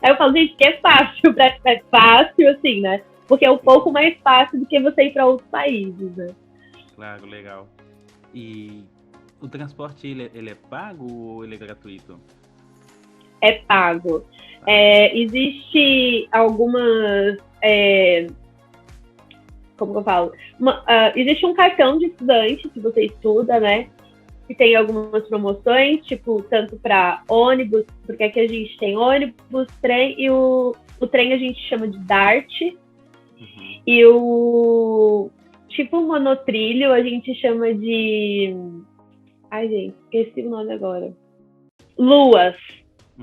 Aí eu falo, gente, que é fácil, é fácil, assim, né? Porque é um pouco mais fácil do que você ir para outros países, né?
Claro, legal. E o transporte, ele é pago ou ele é gratuito?
É pago. Existe algumas... como que eu falo? Existe um cartão de estudante que você estuda, né? Que tem algumas promoções, tipo, tanto para ônibus, porque aqui a gente tem ônibus, trem, e o trem a gente chama de DART, e o tipo monotrilho a gente chama de... Ai, gente, esqueci o nome agora. Luas,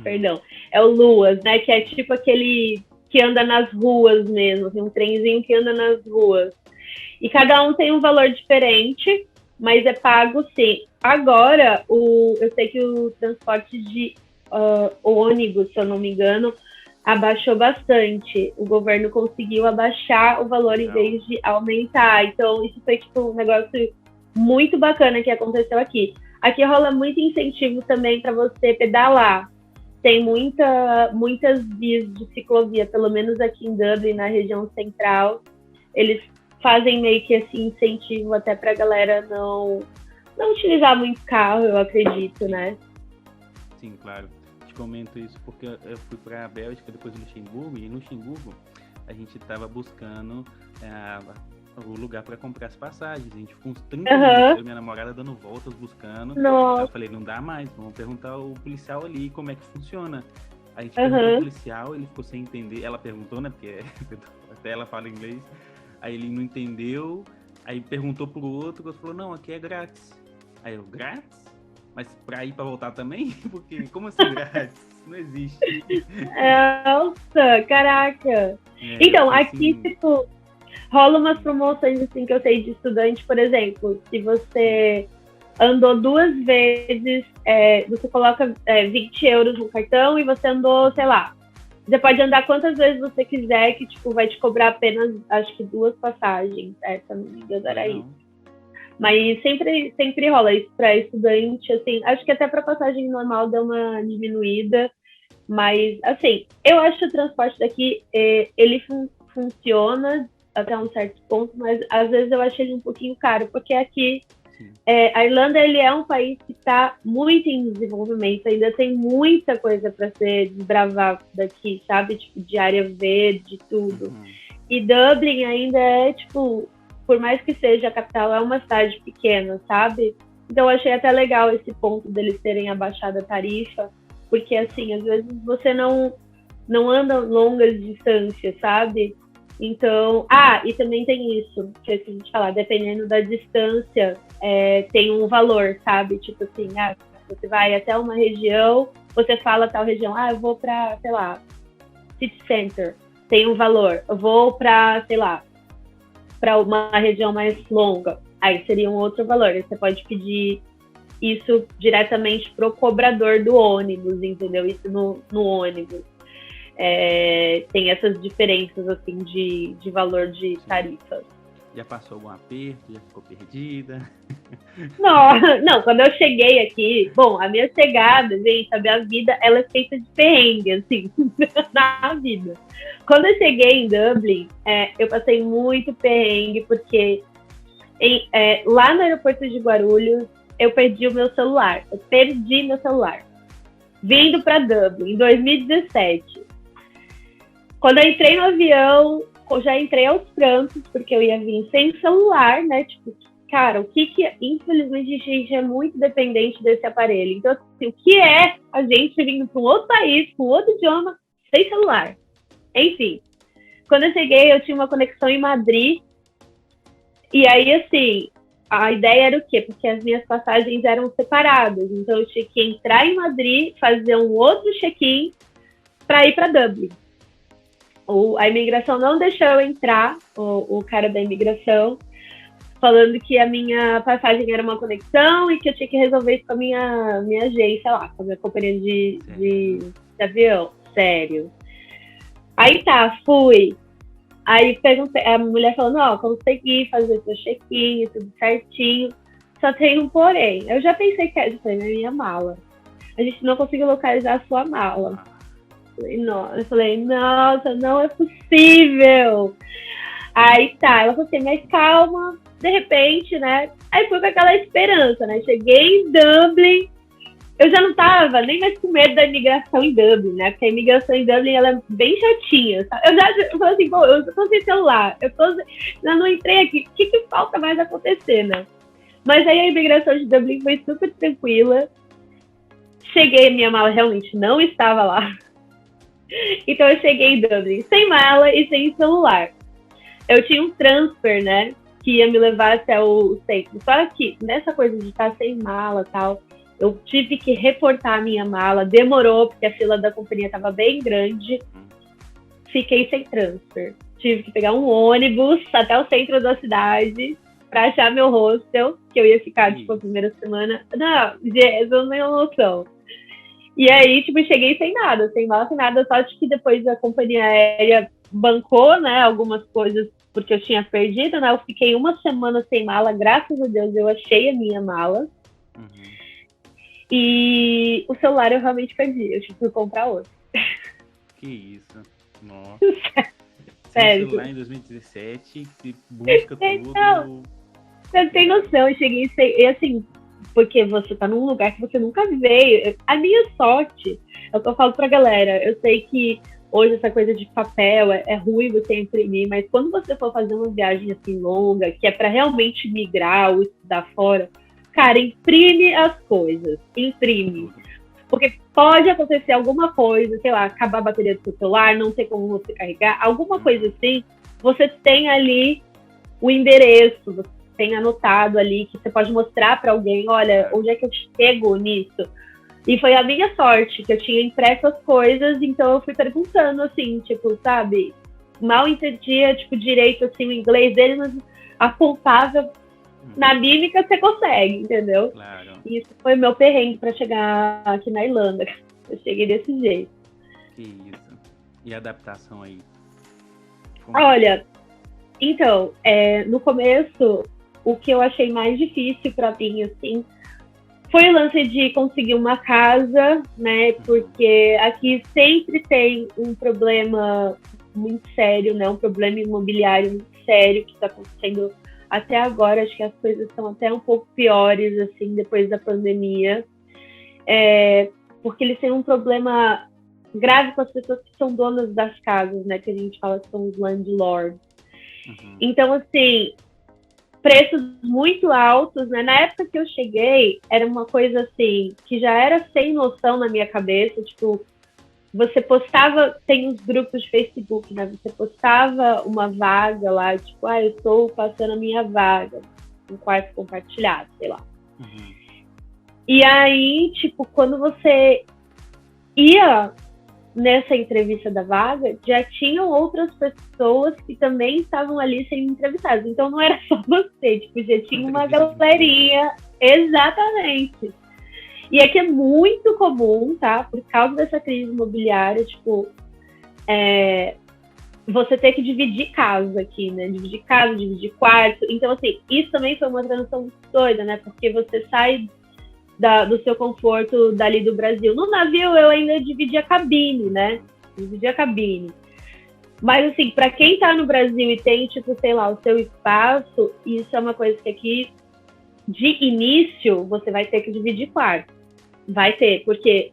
perdão. É o Luas, né? Que é tipo aquele que anda nas ruas mesmo, assim, um trenzinho que anda nas ruas. E cada um tem um valor diferente, mas é pago sim. Agora, eu sei que o transporte de ônibus, se eu não me engano, abaixou bastante. O governo conseguiu abaixar o valor em vez de aumentar. Então, isso foi tipo um negócio muito bacana que aconteceu aqui. Aqui rola muito incentivo também para você pedalar. Tem muitas vias de ciclovia, pelo menos aqui em Dublin, na região central. Eles fazem meio que esse incentivo até para a galera não utilizar muito carro, eu acredito, né?
Sim, claro. Te comento isso porque eu fui para a Bélgica, depois de Luxemburgo, e em Luxemburgo a gente estava buscando o lugar para comprar as passagens. A gente ficou uns 30 minutos, eu e minha namorada dando voltas, buscando.
Nossa.
Eu falei, não dá mais, vamos perguntar ao policial ali como é que funciona. A gente perguntou ao policial, ele ficou sem entender. Ela perguntou, né, porque até ela fala inglês. Aí ele não entendeu, aí perguntou pro outro, o outro falou, não, aqui é grátis. Aí eu, grátis? Mas pra ir pra voltar também? Porque, como assim grátis? Não existe.
Nossa, caraca. Então, aqui,
assim...
tipo, rola umas promoções, assim, que eu sei de estudante, por exemplo, se você andou 2 vezes, você coloca 20 euros no cartão e você andou, sei lá, você pode andar quantas vezes você quiser, que, tipo, vai te cobrar apenas, acho que 2 passagens, se eu não me engano, era isso. Mas sempre rola isso para estudante, assim, acho que até para passagem normal deu uma diminuída, mas, assim, eu acho que o transporte daqui, ele funciona até um certo ponto, mas às vezes eu acho ele um pouquinho caro, porque aqui a Irlanda ele é um país que está muito em desenvolvimento, ainda tem muita coisa para ser desbravada daqui, sabe? Tipo, de área verde, tudo. E Dublin ainda é, tipo, por mais que seja a capital, é uma cidade pequena, sabe? Então eu achei até legal esse ponto deles terem abaixado a tarifa, porque, assim, às vezes você não anda longas distâncias, sabe? Então, e também tem isso, que a gente falar, dependendo da distância, tem um valor, sabe? Tipo assim, você vai até uma região, você fala tal região, eu vou pra, sei lá, City Center, tem um valor. Eu vou pra, sei lá, pra uma região mais longa, aí seria um outro valor. Você pode pedir isso diretamente pro cobrador do ônibus, entendeu? Isso no ônibus. tem essas diferenças, assim, de valor de tarifa.
Já passou algum aperto? Já ficou perdida?
Não, quando eu cheguei aqui, bom, a minha chegada, gente, a minha vida, ela é feita de perrengue, assim, na vida. Quando eu cheguei em Dublin, eu passei muito perrengue, porque lá no aeroporto de Guarulhos, eu perdi o meu celular. Eu perdi meu celular. Vindo para Dublin, em 2017. Quando eu entrei no avião, eu já entrei aos prantos, porque eu ia vir sem celular, né? Tipo, cara, infelizmente a gente é muito dependente desse aparelho. Então, assim, o que é a gente vindo para um outro país, com outro idioma, sem celular? Enfim, quando eu cheguei, eu tinha uma conexão em Madrid. E aí, assim, a ideia era o quê? Porque as minhas passagens eram separadas. Então, eu tinha que entrar em Madrid, fazer um outro check-in para ir para Dublin. A imigração não deixou eu entrar, o cara da imigração, falando que a minha passagem era uma conexão e que eu tinha que resolver isso com a minha agência lá, com a minha companhia de avião. Sério. Aí tá, fui. Aí perguntei, a mulher falou, não, consegui fazer seu check-in, tudo certinho, só tem um porém. Eu já pensei que era na minha mala. A gente não conseguiu localizar a sua mala. Eu falei, nossa, não é possível. Aí tá, ela falou assim, mas calma, de repente, né? Aí fui com aquela esperança, né? Cheguei em Dublin, eu já não tava nem mais com medo da imigração em Dublin, né? Porque a imigração em Dublin, ela é bem chatinha, sabe? Eu falei assim, bom, eu tô sem celular, eu não entrei aqui, o que falta mais acontecer, né? Mas aí a imigração de Dublin foi super tranquila. Cheguei, minha mala realmente não estava lá. Então eu cheguei em Dublin sem mala e sem celular. Eu tinha um transfer, né, que ia me levar até o centro. Só que nessa coisa de estar sem mala e tal, eu tive que reportar a minha mala. Demorou, porque a fila da companhia estava bem grande. Fiquei sem transfer. Tive que pegar um ônibus até o centro da cidade para achar meu hostel, que eu ia ficar, tipo, a primeira semana. Não, Jesus, não tenho noção. E aí, tipo, cheguei sem nada, sem mala, sem nada. Só que depois a companhia aérea bancou, né, algumas coisas, porque eu tinha perdido, né? Eu fiquei uma semana sem mala, graças a Deus eu achei a minha mala. E o celular eu realmente perdi, eu tive que comprar outro.
Que isso, nossa.
Sério.
Celular em 2017, que busca tudo.
Você não tem noção, eu cheguei sem, assim, porque você tá num lugar que você nunca veio. A minha sorte, é o que eu falo pra galera, eu sei que hoje essa coisa de papel é ruim você imprimir, mas quando você for fazer uma viagem assim longa, que é pra realmente migrar ou estudar fora, cara, imprime as coisas, imprime. Porque pode acontecer alguma coisa, sei lá, acabar a bateria do seu celular, não ter como você carregar, alguma coisa assim, você tem ali o endereço, você tem anotado ali, que você pode mostrar para alguém, olha, onde é que eu chego nisso? E foi a minha sorte, que eu tinha impresso as coisas, então eu fui perguntando, assim, tipo, sabe, mal entendia, tipo, direito, assim, o inglês dele, mas apontava na mímica, você consegue, entendeu?
Claro.
E isso foi meu perrengue para chegar aqui na Irlanda. Eu cheguei desse jeito.
Que isso. E a adaptação aí?
Olha, então, no começo, o que eu achei mais difícil para mim, assim, foi o lance de conseguir uma casa, né? Porque aqui sempre tem um problema muito sério, né? Um problema imobiliário muito sério que está acontecendo até agora. Acho que as coisas estão até um pouco piores, assim, depois da pandemia. Porque eles têm um problema grave com as pessoas que são donas das casas, né? Que a gente fala que são os landlords. Então, assim, preços muito altos, né? Na época que eu cheguei, era uma coisa assim, que já era sem noção na minha cabeça, tipo, você postava, tem uns grupos de Facebook, né? Você postava uma vaga lá, tipo, eu estou passando a minha vaga, um quarto compartilhado, sei lá. E aí, tipo, quando você ia nessa entrevista da vaga, já tinham outras pessoas que também estavam ali sendo entrevistadas. Então não era só você, tipo, já tinha uma galerinha. Exatamente. E aqui é muito comum, tá? Por causa dessa crise imobiliária, tipo, você ter que dividir casa aqui, né? Dividir casa, dividir quarto. Então, assim, isso também foi uma transição muito doida, né? Porque você sai do seu conforto dali do Brasil. No navio, eu ainda dividia cabine, né? Dividia cabine. Mas, assim, para quem tá no Brasil e tem, tipo, sei lá, o seu espaço, isso é uma coisa que aqui, de início, você vai ter que dividir quarto. Vai ter, porque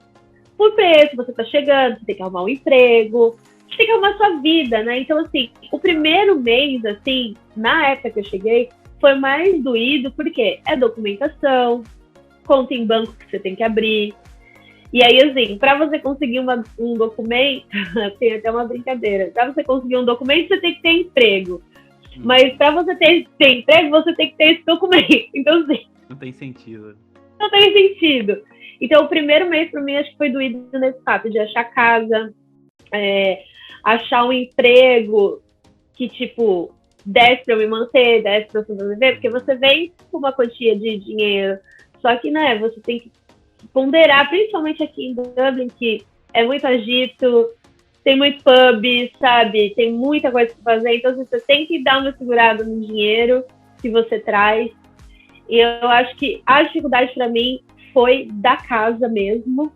por preço, você tá chegando, você tem que arrumar um emprego, você tem que arrumar sua vida, né? Então, assim, o primeiro mês, assim, na época que eu cheguei, foi mais doído, porque é documentação, conta em banco que você tem que abrir. E aí, assim, para você conseguir um documento, tem até uma brincadeira, para você conseguir um documento, você tem que ter emprego. Mas para você ter emprego, você tem que ter esse documento. Então, assim...
Não tem sentido.
Não tem sentido. Então, o primeiro mês, para mim, acho que foi doído nesse fato de achar casa, achar um emprego que, tipo, desse para eu me manter, desse para eu sobreviver, porque você vem com uma quantia de dinheiro, só que, né, você tem que ponderar, principalmente aqui em Dublin, que é muito agito, tem muito pub, sabe? Tem muita coisa para fazer, então você tem que dar uma segurada no dinheiro que você traz. E eu acho que a dificuldade para mim foi da casa mesmo.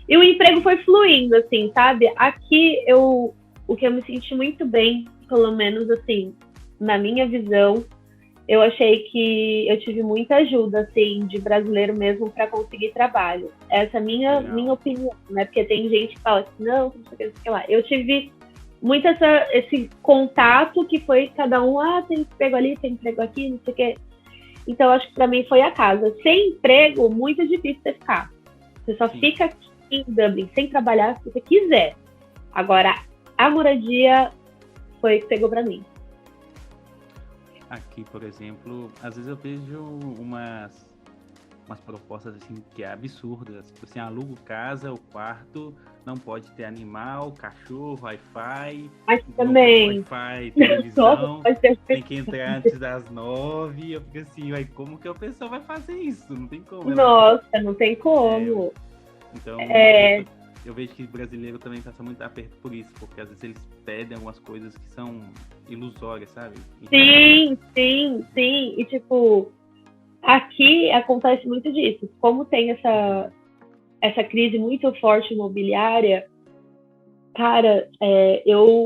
E o emprego foi fluindo, assim, sabe? Aqui, o que eu me senti muito bem, pelo menos, assim, na minha visão, eu achei que eu tive muita ajuda, assim, de brasileiro mesmo para conseguir trabalho. Essa é a minha opinião, né? Porque tem gente que fala assim, não sei o que lá. Eu tive muito esse contato que foi cada um, tem emprego ali, tem emprego aqui, não sei o que. Então, acho que para mim foi a casa. Sem emprego, muito difícil você ficar. Você só fica aqui em Dublin, sem trabalhar, se você quiser. Agora, a moradia foi o que pegou para mim.
Aqui, por exemplo, às vezes eu vejo umas propostas assim que é absurdas. Tipo assim, alugo casa, o quarto não pode ter animal, cachorro, Wi-Fi.
Mas também.
Wi-Fi, televisão, tem que entrar antes das 9. Eu fico assim, como que a pessoa vai fazer isso? Não tem como.
Nossa, não tem como.
Então, eu vejo que o brasileiro também passa muito aperto por isso, porque às vezes eles pedem algumas coisas que são ilusórias, sabe? Então...
Sim. E, tipo, aqui acontece muito disso. Como tem essa crise muito forte imobiliária, cara,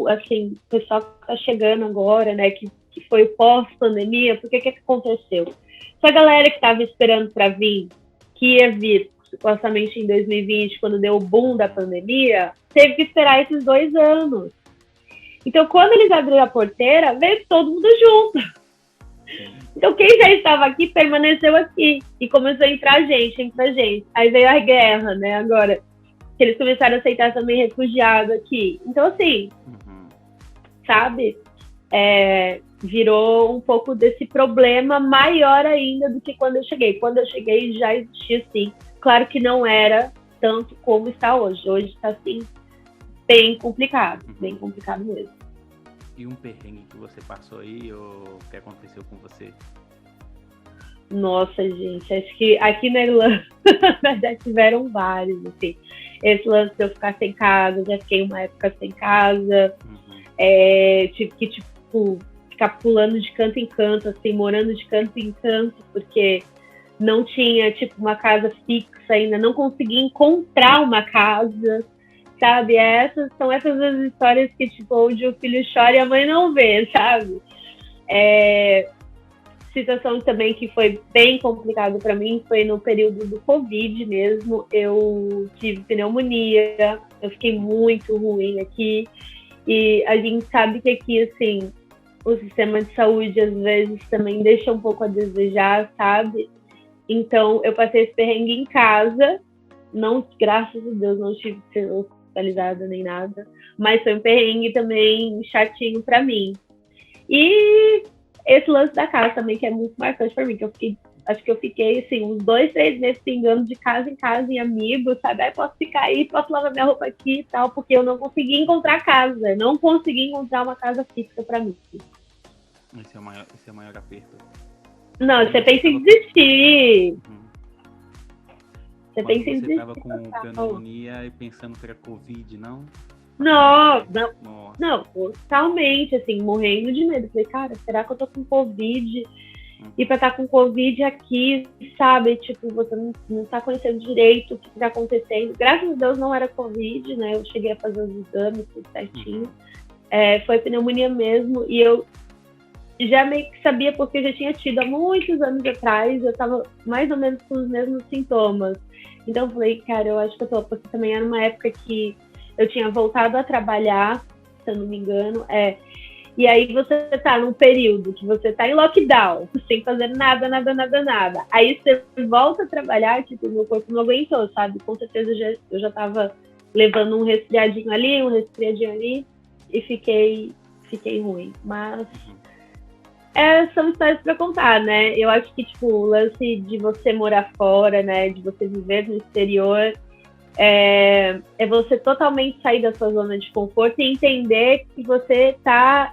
assim, o pessoal que tá chegando agora, né, que foi pós-pandemia, porque que aconteceu? Essa galera que tava esperando para vir, que ia vir supostamente em 2020, quando deu o boom da pandemia, teve que esperar esses 2 anos. Então, quando eles abriram a porteira, veio todo mundo junto. Então, quem já estava aqui, permaneceu aqui. E começou a entrar gente. Aí veio a guerra, né, agora. Que eles começaram a aceitar também refugiado aqui. Então, assim, sabe? Virou um pouco desse problema maior ainda do que quando eu cheguei. Quando eu cheguei, já existia, sim. Claro que não era tanto como está hoje. Hoje está, assim, bem complicado mesmo.
E um perrengue que você passou aí, ou que aconteceu com você?
Nossa, gente, acho que aqui na Irlanda, na verdade, tiveram vários, assim. Esse lance de eu ficar sem casa, já fiquei uma época sem casa. Tive que, tipo, ficar pulando de canto em canto, assim, morando de canto em canto, porque não tinha, tipo, uma casa fixa ainda, não conseguia encontrar uma casa, sabe? São essas as histórias que, tipo, onde o filho chora e a mãe não vê, sabe? Situação também que foi bem complicada para mim foi no período do Covid mesmo. Eu tive pneumonia, eu fiquei muito ruim aqui, e a gente sabe que aqui, assim, o sistema de saúde às vezes também deixa um pouco a desejar, sabe? Então, eu passei esse perrengue em casa, não, graças a Deus, não tive que ser hospitalizada nem nada, mas foi um perrengue também chatinho para mim. E esse lance da casa também, que é muito marcante para mim, que acho que eu fiquei, assim, uns 2, 3 meses pingando de casa em casa em amigos, sabe? Posso ficar aí, posso lavar minha roupa aqui e tal, porque eu não consegui encontrar casa, não consegui encontrar uma casa fixa para mim.
Esse é o maior aperto.
Não, você pensa em desistir.
Você pensa em desistir. Você estava com pneumonia e pensando que era Covid, não?
Não, não,
Nossa.
não, totalmente, assim, morrendo de medo. Falei, cara, será que eu tô com Covid? E pra estar com Covid aqui, sabe? Tipo, você não tá conhecendo direito o que tá acontecendo. Graças a Deus não era Covid, né? Eu cheguei a fazer os exames, tudo certinho. Foi pneumonia mesmo. E eu já meio que sabia, porque eu já tinha tido há muitos anos atrás. Eu tava mais ou menos com os mesmos sintomas. Então eu falei, cara, eu acho que eu tô... Porque também era uma época que eu tinha voltado a trabalhar, se eu não me engano. E aí você tá num período que você tá em lockdown, sem fazer nada, nada, nada, nada. Aí você volta a trabalhar, tipo, meu corpo não aguentou, sabe? Com certeza eu já tava levando um resfriadinho ali, e fiquei ruim. Mas são histórias pra contar, né? Eu acho que, tipo, o lance de você morar fora, né? De você viver no exterior, é você totalmente sair da sua zona de conforto e entender que você tá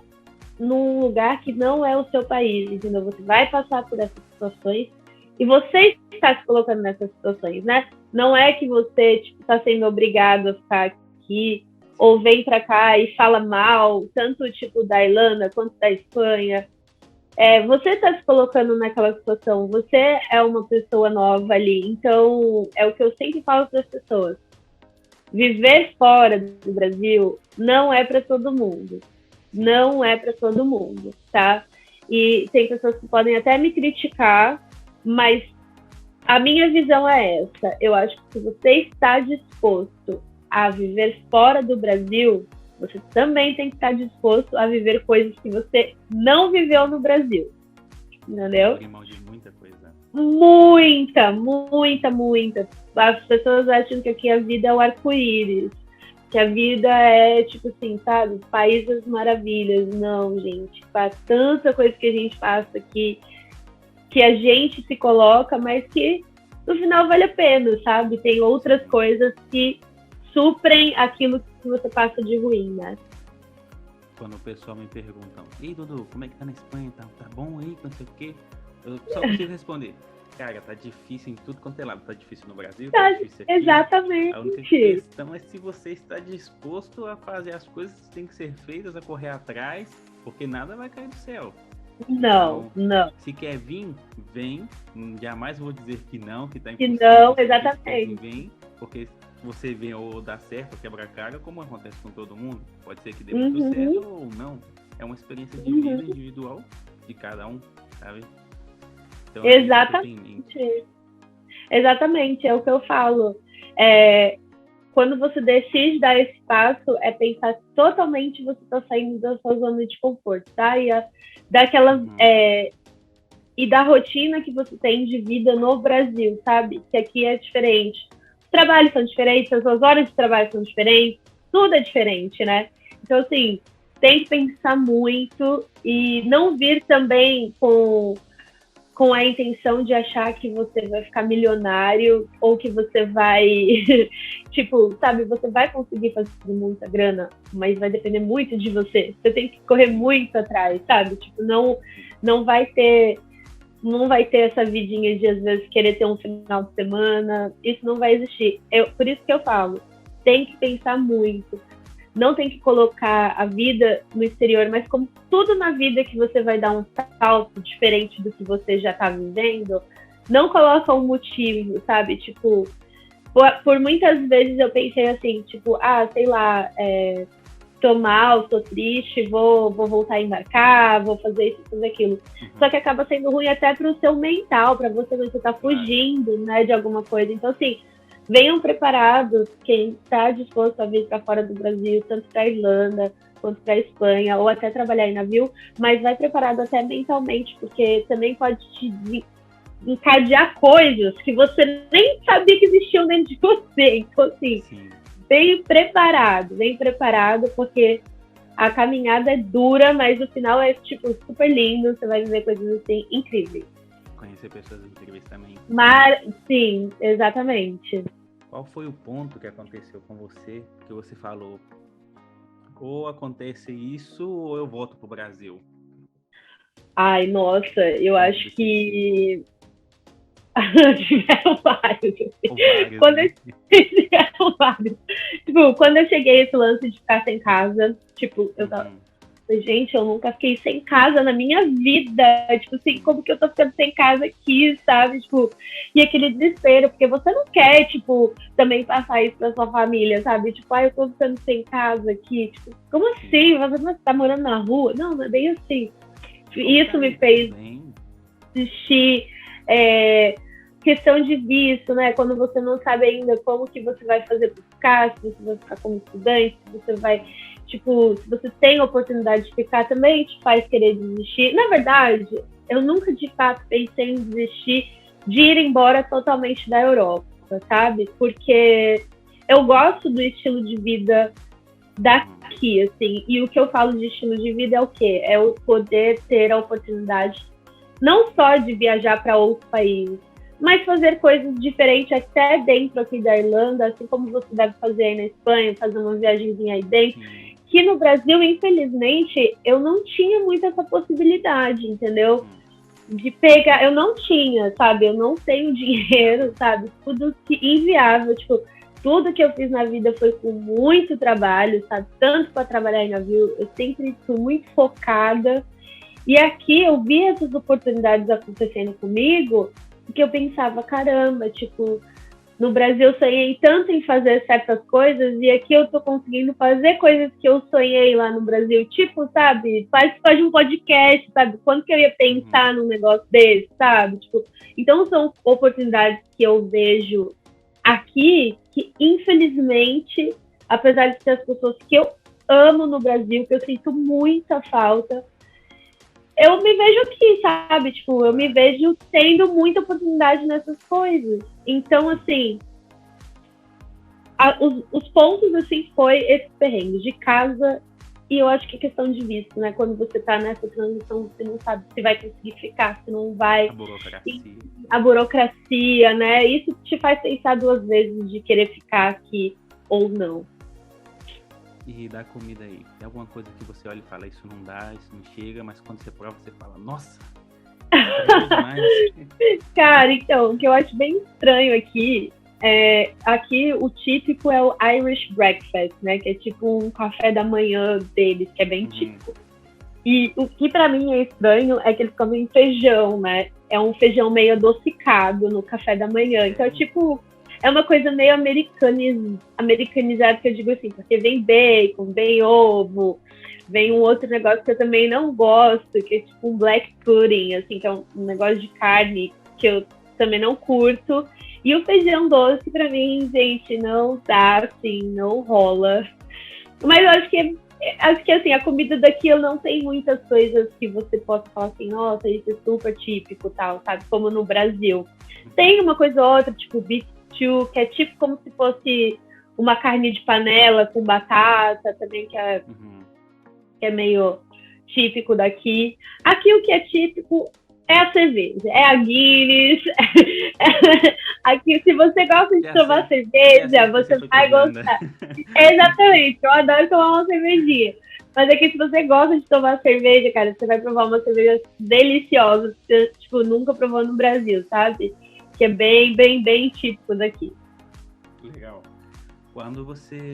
num lugar que não é o seu país, entendeu? Você vai passar por essas situações e você está se colocando nessas situações, né? Não é que você está sendo obrigado a ficar aqui ou vem para cá e fala mal, tanto tipo da Irlanda quanto da Espanha. Você está se colocando naquela situação, você é uma pessoa nova ali, então é o que eu sempre falo para as pessoas. Viver fora do Brasil não é para todo mundo. Não é para todo mundo, tá? E tem pessoas que podem até me criticar, mas a minha visão é essa. Eu acho que se você está disposto a viver fora do Brasil, você também tem que estar disposto a viver coisas que você não viveu no Brasil. Entendeu?
Abrir mão de muita coisa.
Muita, muita, muita. As pessoas acham que aqui a vida é o arco-íris, que a vida é, tipo assim, sabe, países maravilhas. Não, gente, faz tanta coisa que a gente passa aqui, que a gente se coloca, mas que no final vale a pena, sabe? Tem outras coisas que suprem aquilo que você passa de ruim, né?
Quando o pessoal me pergunta, ei, Dudu, como é que tá na Espanha? Tá bom aí? Não sei o quê. Eu só consigo responder. Cara, tá difícil em tudo quanto é lado. Tá difícil no Brasil, tá difícil aqui.
Exatamente.
A única questão é se você está disposto a fazer as coisas que têm que ser feitas, a correr atrás, porque nada vai cair do céu.
Não,
então,
não.
Se quer vir, vem. Jamais vou dizer que não, que tá
impossível.
Que
não, exatamente.
Vem, porque você vem ou dá certo, ou quebra a cara, como acontece com todo mundo. Pode ser que dê muito certo ou não. É uma experiência de vida individual de cada um, sabe? Então,
exatamente. Exatamente, é o que eu falo. Quando você decide dar esse passo, é pensar totalmente você está saindo da sua zona de conforto, tá? E da rotina que você tem de vida no Brasil, sabe? Que aqui é diferente. Os trabalhos são diferentes, as suas horas de trabalho são diferentes, tudo é diferente, né? Então, assim, tem que pensar muito e não vir também com a intenção de achar que você vai ficar milionário ou que você vai, tipo, sabe, você vai conseguir fazer muita grana, mas vai depender muito de você. Você tem que correr muito atrás, sabe? Tipo, não vai ter essa vidinha de, às vezes, querer ter um final de semana. Isso não vai existir. Por isso que eu falo, tem que pensar muito. Não tem que colocar a vida no exterior, mas como tudo na vida que você vai dar um salto diferente do que você já tá vivendo, não coloca um motivo, sabe? Tipo, por muitas vezes eu pensei assim, tipo, sei lá, tô mal, tô triste, vou voltar a embarcar, vou fazer isso, fazer aquilo. Só que acaba sendo ruim até pro seu mental, pra você tá fugindo, né, de alguma coisa. Então, assim, venham preparados, quem está disposto a vir para fora do Brasil, tanto para a Irlanda quanto para a Espanha, ou até trabalhar em navio, mas vai preparado até mentalmente, porque também pode te encadear coisas que você nem sabia que existiam dentro de você. Então, assim, bem preparado, porque a caminhada é dura, mas o final é, tipo, super lindo, você vai viver coisas, assim, incríveis.
Conhecer pessoas incríveis também.
Sim, exatamente.
Qual foi o ponto que aconteceu com você, que você falou, ou acontece isso, ou eu volto pro Brasil?
Ai, nossa, eu acho que... tiveram vários.
Vários,
quando,
né?
São vários. Tipo, quando eu cheguei esse lance de ficar sem casa, tipo, eu tava... Gente, eu nunca fiquei sem casa na minha vida. Tipo assim, como que eu tô ficando sem casa aqui, sabe? Tipo, e aquele desespero, porque você não quer, tipo, também passar isso pra sua família, sabe? Tipo, eu tô ficando sem casa aqui. Tipo, como assim? Você tá morando na rua? Não, não é bem assim. Isso me fez desistir. Questão de visto, né? Quando você não sabe ainda como que você vai fazer para ficar, se você vai ficar como estudante, se você vai, tipo, se você tem a oportunidade de ficar, também te faz querer desistir. Na verdade, eu nunca de fato pensei em desistir de ir embora totalmente da Europa, sabe? Porque eu gosto do estilo de vida daqui, assim, e o que eu falo de estilo de vida é o quê? É o poder ter a oportunidade não só de viajar para outros países, mas fazer coisas diferentes até dentro aqui da Irlanda, assim como você deve fazer aí na Espanha, fazer uma viagemzinha aí dentro, que no Brasil, infelizmente, eu não tinha muito essa possibilidade, entendeu? De pegar, eu não tinha, sabe? Eu não tenho dinheiro, sabe? Tudo que inviável, tipo, tudo que eu fiz na vida foi com muito trabalho, sabe? Tanto para trabalhar em navio, eu sempre fui muito focada. E aqui eu vi essas oportunidades acontecendo comigo, que eu pensava, caramba, tipo, no Brasil eu sonhei tanto em fazer certas coisas e aqui eu tô conseguindo fazer coisas que eu sonhei lá no Brasil, tipo, sabe, participar de um podcast, sabe, quando que eu ia pensar num negócio desse, sabe, tipo, então são oportunidades que eu vejo aqui que, infelizmente, apesar de ter as pessoas que eu amo no Brasil, que eu sinto muita falta, eu me vejo aqui, sabe? Tipo, eu me vejo tendo muita oportunidade nessas coisas. Então, assim, os pontos, assim, foi esse perrengue de casa e eu acho que é questão de visto, né? Quando você tá nessa transição, você não sabe se vai conseguir ficar, se não vai. A burocracia, né? Isso te faz pensar duas vezes de querer ficar aqui ou não.
E da comida aí, tem alguma coisa que você olha e fala, isso não dá, isso não chega, mas quando você prova, você fala, nossa,
Cara, então, o que eu acho bem estranho aqui, aqui o típico é o Irish Breakfast, né, que é tipo um café da manhã deles, que é bem típico. E o que pra mim é estranho é que eles comem feijão, né, é um feijão meio adocicado no café da manhã, então é tipo... É uma coisa meio americanizada, que eu digo assim, porque vem bacon, vem ovo, vem um outro negócio que eu também não gosto, que é tipo um black pudding, assim, que é um negócio de carne que eu também não curto. E o feijão doce, pra mim, gente, não dá, assim, não rola. Mas eu acho que assim, a comida daqui eu não tenho muitas coisas que você possa falar assim, nossa, isso é super típico, tal, sabe? Como no Brasil. Tem uma coisa ou outra, tipo beef stew, que é tipo como se fosse uma carne de panela com batata, também que é meio típico daqui. Aqui o que é típico é a cerveja, é a Guinness. Aqui, se você gosta de tomar cerveja, você vai gostar. Exatamente, eu adoro tomar uma cervejinha. Mas aqui, se você gosta de tomar cerveja, cara, você vai provar uma cerveja deliciosa, que você, tipo, nunca provou no Brasil, sabe? Que é bem, bem, bem típico daqui.
Legal. Quando você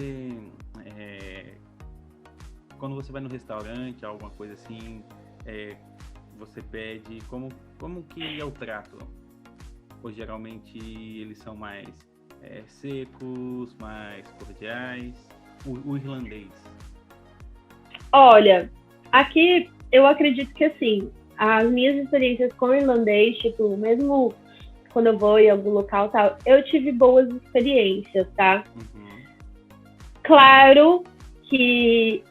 vai no restaurante, alguma coisa assim, você pede, como que é o trato? Ou geralmente eles são mais secos, mais cordiais? O irlandês?
Olha, aqui eu acredito que assim, as minhas experiências com o irlandês, tipo, mesmo quando eu vou em algum local tal, eu tive boas experiências, tá? Claro que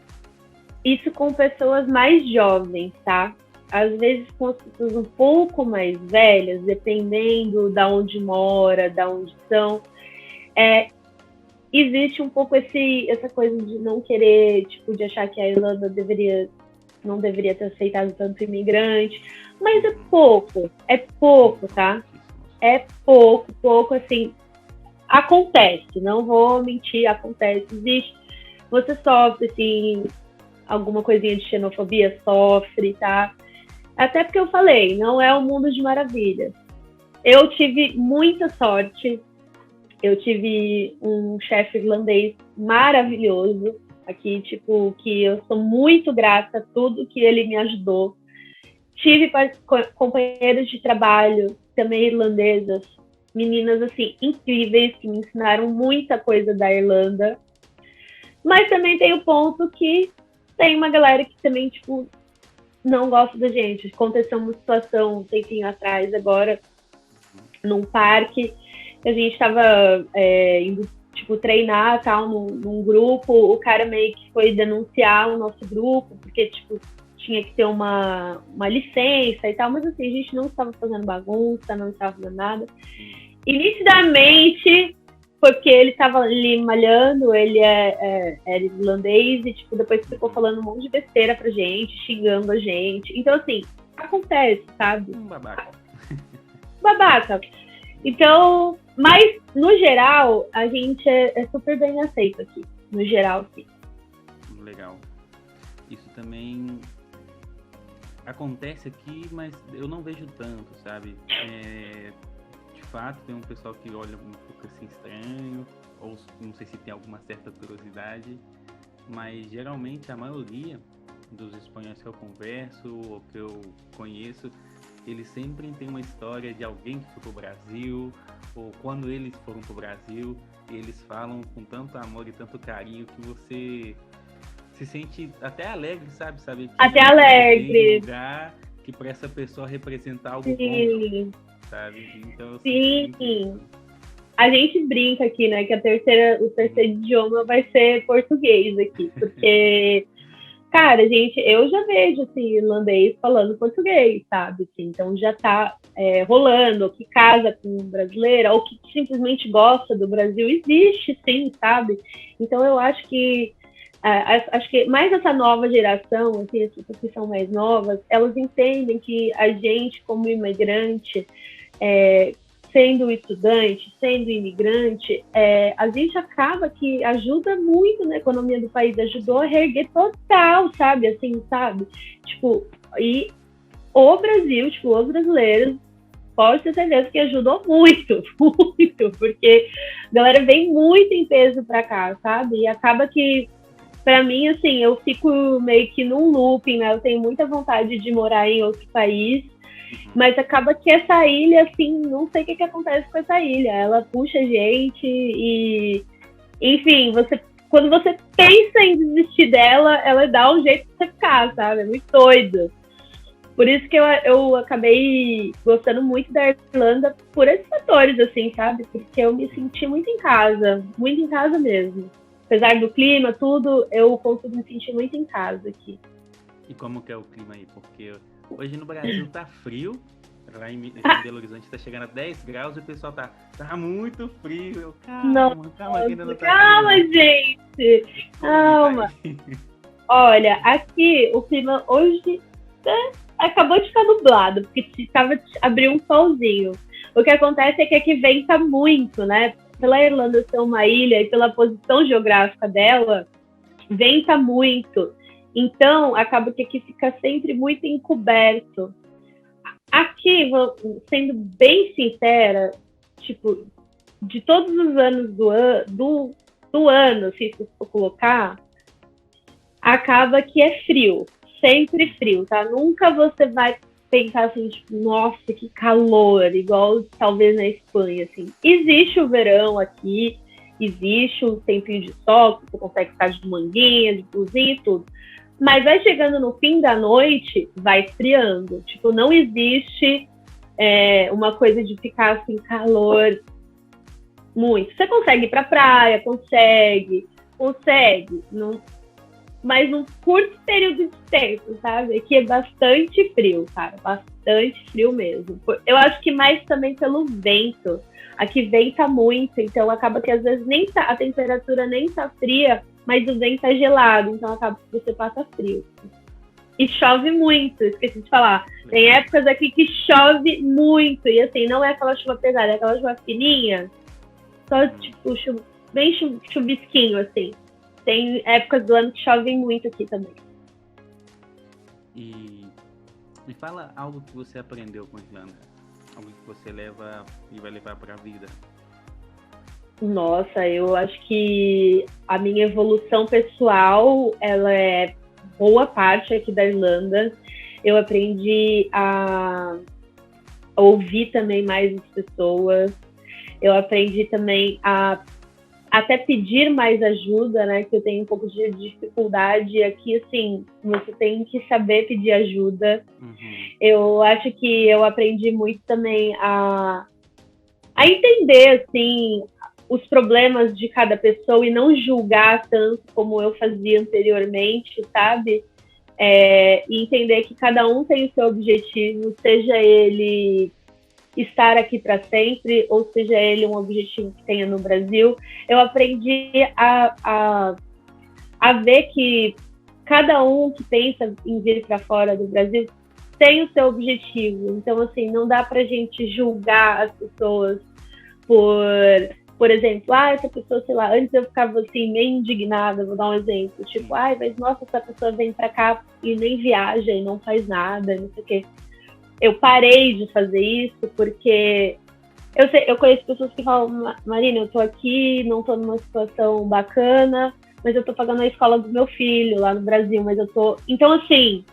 isso com pessoas mais jovens, tá? Às vezes com as pessoas um pouco mais velhas, dependendo da onde mora, da onde são, existe um pouco essa coisa de não querer, tipo, de achar que a Irlanda não deveria ter aceitado tanto imigrante, mas é pouco, tá? É pouco, assim, acontece, não vou mentir, acontece, existe, você sofre, assim, alguma coisinha de xenofobia, sofre, tá? Até porque eu falei, não é um mundo de maravilhas. Eu tive muita sorte, Eu tive um chefe irlandês maravilhoso aqui, tipo, que eu sou muito grata a tudo que ele me ajudou. Tive companheiros de trabalho, também irlandesas, meninas, assim, incríveis, que me ensinaram muita coisa da Irlanda. Mas também tem o ponto que tem uma galera que também, tipo, não gosta da gente. Aconteceu uma situação um tempinho atrás, agora, num parque, a gente estava indo, tipo, treinar, tal, num grupo, o cara meio que foi denunciar o nosso grupo, porque, tipo, tinha que ter uma licença e tal, mas assim, a gente não estava fazendo bagunça, não estava fazendo nada. E nitidamente, porque ele estava ali malhando, ele era irlandês e tipo, depois ficou falando um monte de besteira pra gente, xingando a gente. Então, assim, acontece, sabe?
Babaca.
Babaca. Então, mas no geral, a gente é super bem aceito aqui. No geral, sim.
Legal. Isso também acontece aqui, mas eu não vejo tanto, sabe? De fato, tem um pessoal que olha um pouco assim estranho, ou não sei se tem alguma certa curiosidade, mas geralmente a maioria dos espanhóis que eu converso ou que eu conheço, eles sempre têm uma história de alguém que foi pro Brasil, ou quando eles foram pro Brasil, eles falam com tanto amor e tanto carinho que você se sente até alegre, sabe? Que
até alegre.
Um lugar que para essa pessoa representar algo
sim.
bom, sabe? Então,
sim. A gente brinca aqui, né, que o terceiro idioma vai ser português aqui, porque, cara, gente, eu já vejo, assim, irlandês falando português, sabe? Assim, então já tá rolando, ou que casa com brasileira, ou que simplesmente gosta do Brasil, existe, sim, sabe? Então eu acho que mais essa nova geração, assim, as pessoas que são mais novas, elas entendem que a gente, como imigrante, sendo estudante, sendo imigrante, a gente acaba que ajuda muito na economia do país, ajudou a reerguer total, sabe? Assim, sabe? Tipo, e o Brasil, tipo, os brasileiros, pode ter certeza que ajudou muito, muito, porque a galera vem muito em peso pra cá, sabe? E acaba que, pra mim, assim, eu fico meio que num looping, né? Eu tenho muita vontade de morar em outro país, mas acaba que essa ilha, assim, não sei o que acontece com essa ilha. Ela puxa a gente e, enfim, quando você pensa em desistir dela, ela dá um jeito de você ficar, sabe? É muito doido. Por isso que eu acabei gostando muito da Irlanda por esses fatores, assim, sabe? Porque eu me senti muito em casa mesmo. Apesar do clima, tudo, eu consigo me sentir muito em casa aqui.
E como que é o clima aí? Porque hoje no Brasil tá frio, lá em Belo Horizonte tá chegando a 10 graus e o pessoal tá muito frio. Eu, calma, que ainda não tá
calma,
frio.
Gente, calma. Olha, aqui o clima hoje acabou de ficar nublado, porque abriu um solzinho. O que acontece é que aqui venta muito, né? Pela Irlanda ser uma ilha e pela posição geográfica dela, venta muito. Então, acaba que aqui fica sempre muito encoberto. Aqui, sendo bem sincera, tipo, de todos os anos do ano, se for colocar, acaba que é frio. Sempre frio, tá? Nunca você vai pensar assim, tipo, nossa, que calor, igual talvez na Espanha, assim. Existe o verão aqui, existe um tempinho de sol, que você consegue ficar de manguinha, de blusinha e tudo. Mas vai chegando no fim da noite, vai esfriando. Tipo, não existe uma coisa de ficar assim, calor muito. Você consegue ir pra praia, consegue. Não, mas num curto período de tempo, sabe? Aqui é bastante frio, cara. Bastante frio mesmo. Eu acho que mais também pelo vento. Aqui venta muito, então acaba que às vezes a temperatura nem tá fria, mas o vento tá gelado, então acaba que você passa frio. E chove muito, esqueci de falar. Tem épocas aqui que chove muito, e assim, não é aquela chuva pesada, é aquela chuva fininha. Só, tipo, bem chuvisquinho, assim. Tem épocas do ano que chovem muito aqui também.
E me fala algo que você aprendeu com a Irlanda. Algo que você leva e vai levar para a vida.
Nossa, eu acho que a minha evolução pessoal, ela é boa parte aqui da Irlanda. Eu aprendi a ouvir também mais as pessoas. Eu aprendi também a até pedir mais ajuda, né? Que eu tenho um pouco de dificuldade aqui, assim, você tem que saber pedir ajuda. Eu acho que eu aprendi muito também a entender, assim, os problemas de cada pessoa e não julgar tanto como eu fazia anteriormente, sabe? E entender que cada um tem o seu objetivo, seja ele estar aqui para sempre, ou seja ele um objetivo que tenha no Brasil. Eu aprendi a ver que cada um que pensa em vir para fora do Brasil tem o seu objetivo. Então, assim, não dá para a gente julgar as pessoas por exemplo, essa pessoa, sei lá, antes eu ficava assim, meio indignada, vou dar um exemplo, tipo, mas nossa, essa pessoa vem pra cá e nem viaja e não faz nada, não sei o quê. Eu parei de fazer isso porque eu conheço pessoas que falam, Marina, eu tô aqui, não tô numa situação bacana, mas eu tô pagando a escola do meu filho lá no Brasil, mas eu tô... Então, assim,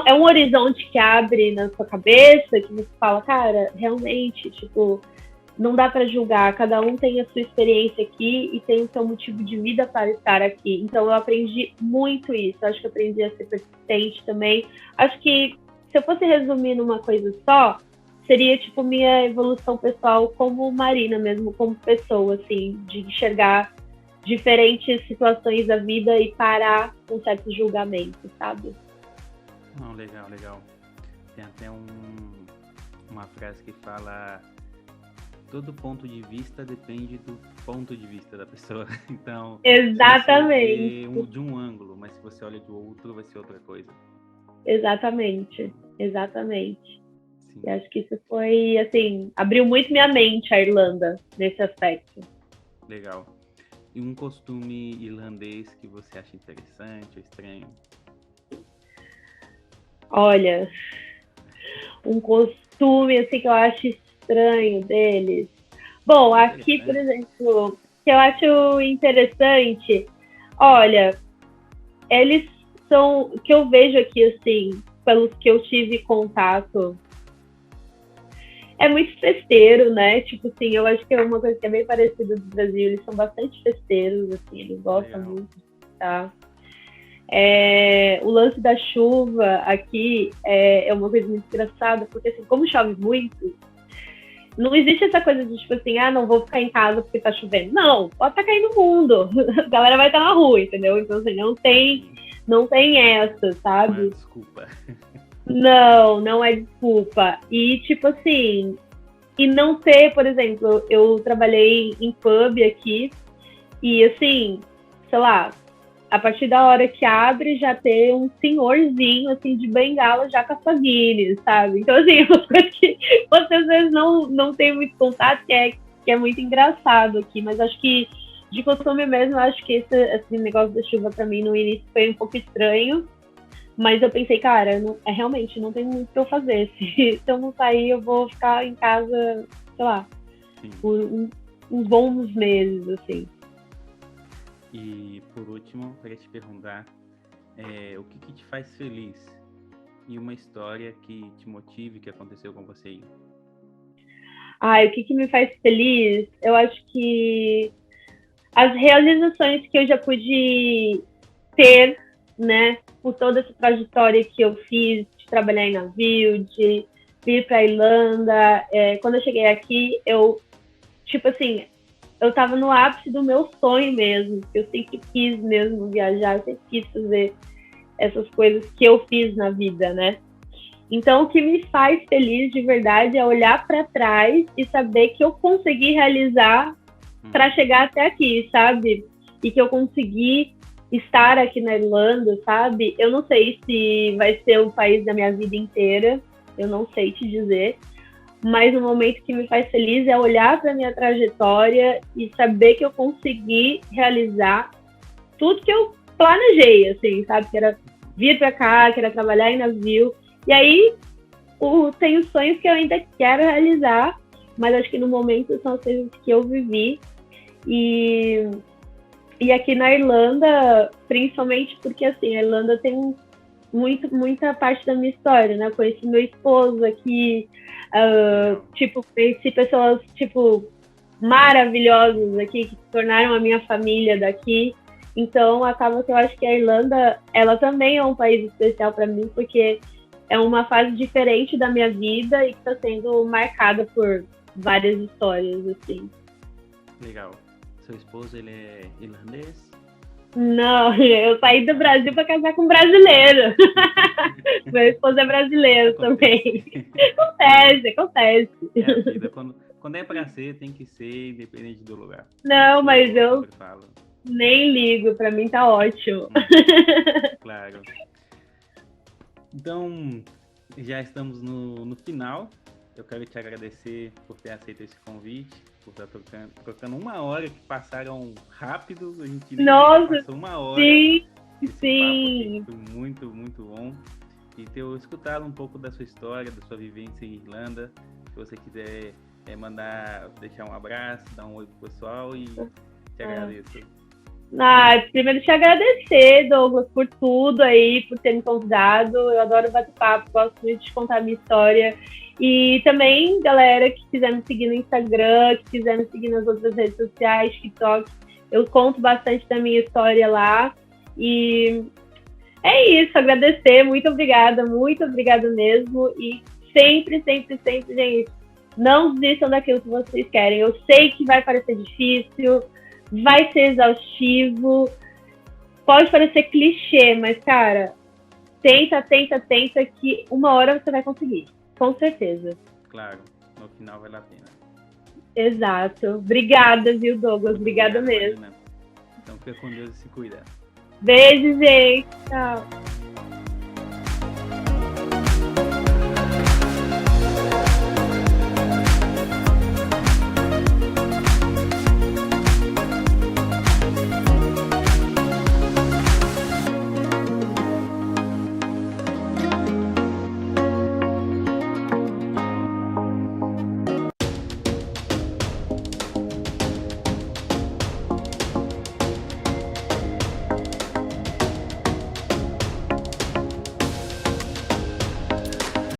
é um horizonte que abre na sua cabeça, que você fala, cara, realmente, tipo, não dá para julgar, cada um tem a sua experiência aqui e tem o seu motivo de vida para estar aqui. Então, eu aprendi muito isso, acho que eu aprendi a ser persistente também. Acho que, se eu fosse resumir numa coisa só, seria, tipo, minha evolução pessoal como Marina mesmo, como pessoa, assim, de enxergar diferentes situações da vida e parar com certos julgamentos, sabe?
Não, legal, legal. Tem até uma frase que fala: todo ponto de vista depende do ponto de vista da pessoa. Então,
exatamente.
Você vê de um ângulo, mas se você olha do outro, vai ser outra coisa.
Exatamente. Sim. E acho que isso foi, assim, abriu muito minha mente a Irlanda nesse aspecto.
Legal. E um costume irlandês que você acha interessante ou estranho?
Olha, um costume, assim, que eu acho estranho deles. Bom, aqui, por exemplo, que eu acho interessante, olha, eles são, o que eu vejo aqui, assim, pelos que eu tive contato, é muito festeiro, né? Tipo assim, eu acho que é uma coisa que é bem parecida do Brasil, eles são bastante festeiros, assim, eles gostam muito, tá? O lance da chuva aqui é uma coisa muito engraçada, porque assim, como chove muito, não existe essa coisa de tipo assim, não vou ficar em casa porque tá chovendo. Não, pode estar caindo o mundo, a galera vai estar na rua, entendeu? Então assim, não tem essa, sabe?
Não é desculpa.
Não é desculpa. E tipo assim, e não ter, por exemplo, eu trabalhei em pub aqui e assim, sei lá, a partir da hora que abre, já ter um senhorzinho, assim, de bengala já com a sua Guinness, sabe? Então, assim, uma coisa que você às vezes não tem muito contato, que é muito engraçado aqui, mas acho que, de costume mesmo, acho que esse negócio da chuva pra mim no início foi um pouco estranho, mas eu pensei, cara, realmente não tem muito o que eu fazer. Se eu não sair, eu vou ficar em casa, sei lá, por uns bons meses, assim.
E, por último, eu queria te perguntar o que te faz feliz e uma história que te motive, que aconteceu com você aí.
O que me faz feliz? Eu acho que as realizações que eu já pude ter, né, por toda essa trajetória que eu fiz, de trabalhar em navio, de vir para a Irlanda. Quando eu cheguei aqui, tipo assim, eu tava no ápice do meu sonho mesmo. Eu sempre quis mesmo viajar, eu sempre quis fazer essas coisas que eu fiz na vida, né? Então, o que me faz feliz de verdade é olhar para trás e saber que eu consegui realizar para chegar até aqui, sabe? E que eu consegui estar aqui na Irlanda, sabe? Eu não sei se vai ser o país da minha vida inteira, eu não sei te dizer, mas o momento que me faz feliz é olhar para minha trajetória e saber que eu consegui realizar tudo que eu planejei, assim, sabe? Que era vir para cá, que era trabalhar em navio. E aí, tenho sonhos que eu ainda quero realizar mas acho que no momento são as coisas que eu vivi. E aqui na Irlanda, principalmente porque, assim, a Irlanda tem muita parte da minha história, né? Eu conheci meu esposo aqui, tipo, conheci pessoas, tipo, maravilhosas aqui, que se tornaram a minha família daqui. Então, acaba que eu acho que a Irlanda, ela também é um país especial para mim, porque é uma fase diferente da minha vida e que está sendo marcada por várias histórias, assim.
Legal. Seu esposo, ele é irlandês?
Não, eu saí do Brasil para casar com um brasileiro. Meu esposo é brasileiro também. Acontece.
É a vida. Quando é para ser, tem que ser, independente do lugar.
Não, mas eu nem ligo. Para mim tá ótimo.
Claro. Então, já estamos no final. Eu quero te agradecer por ter aceito esse convite, por estar trocando 1 hora, que passaram rápido. A gente passou 1 hora.
Sim.
Foi muito, muito bom. E ter escutado um pouco da sua história, da sua vivência em Irlanda. Se você quiser deixar um abraço, dar um oi pro pessoal, e te agradeço.
Primeiro te agradecer, Douglas, por tudo aí, por ter me convidado. Eu adoro bater papo, gosto muito de contar a minha história. E também, galera que quiser me seguir no Instagram, que quiser me seguir nas outras redes sociais, TikTok, eu conto bastante da minha história lá. E é isso, agradecer, muito obrigada mesmo. E sempre, gente, não desistam daquilo que vocês querem. Eu sei que vai parecer difícil, vai ser exaustivo, pode parecer clichê, mas, cara, tenta, que 1 hora você vai conseguir. Com certeza.
Claro, no final vale a pena.
Exato. Obrigada, viu, Douglas? Obrigada mesmo.
Marina. Então fica com Deus e se cuida.
Beijo, gente. Tchau.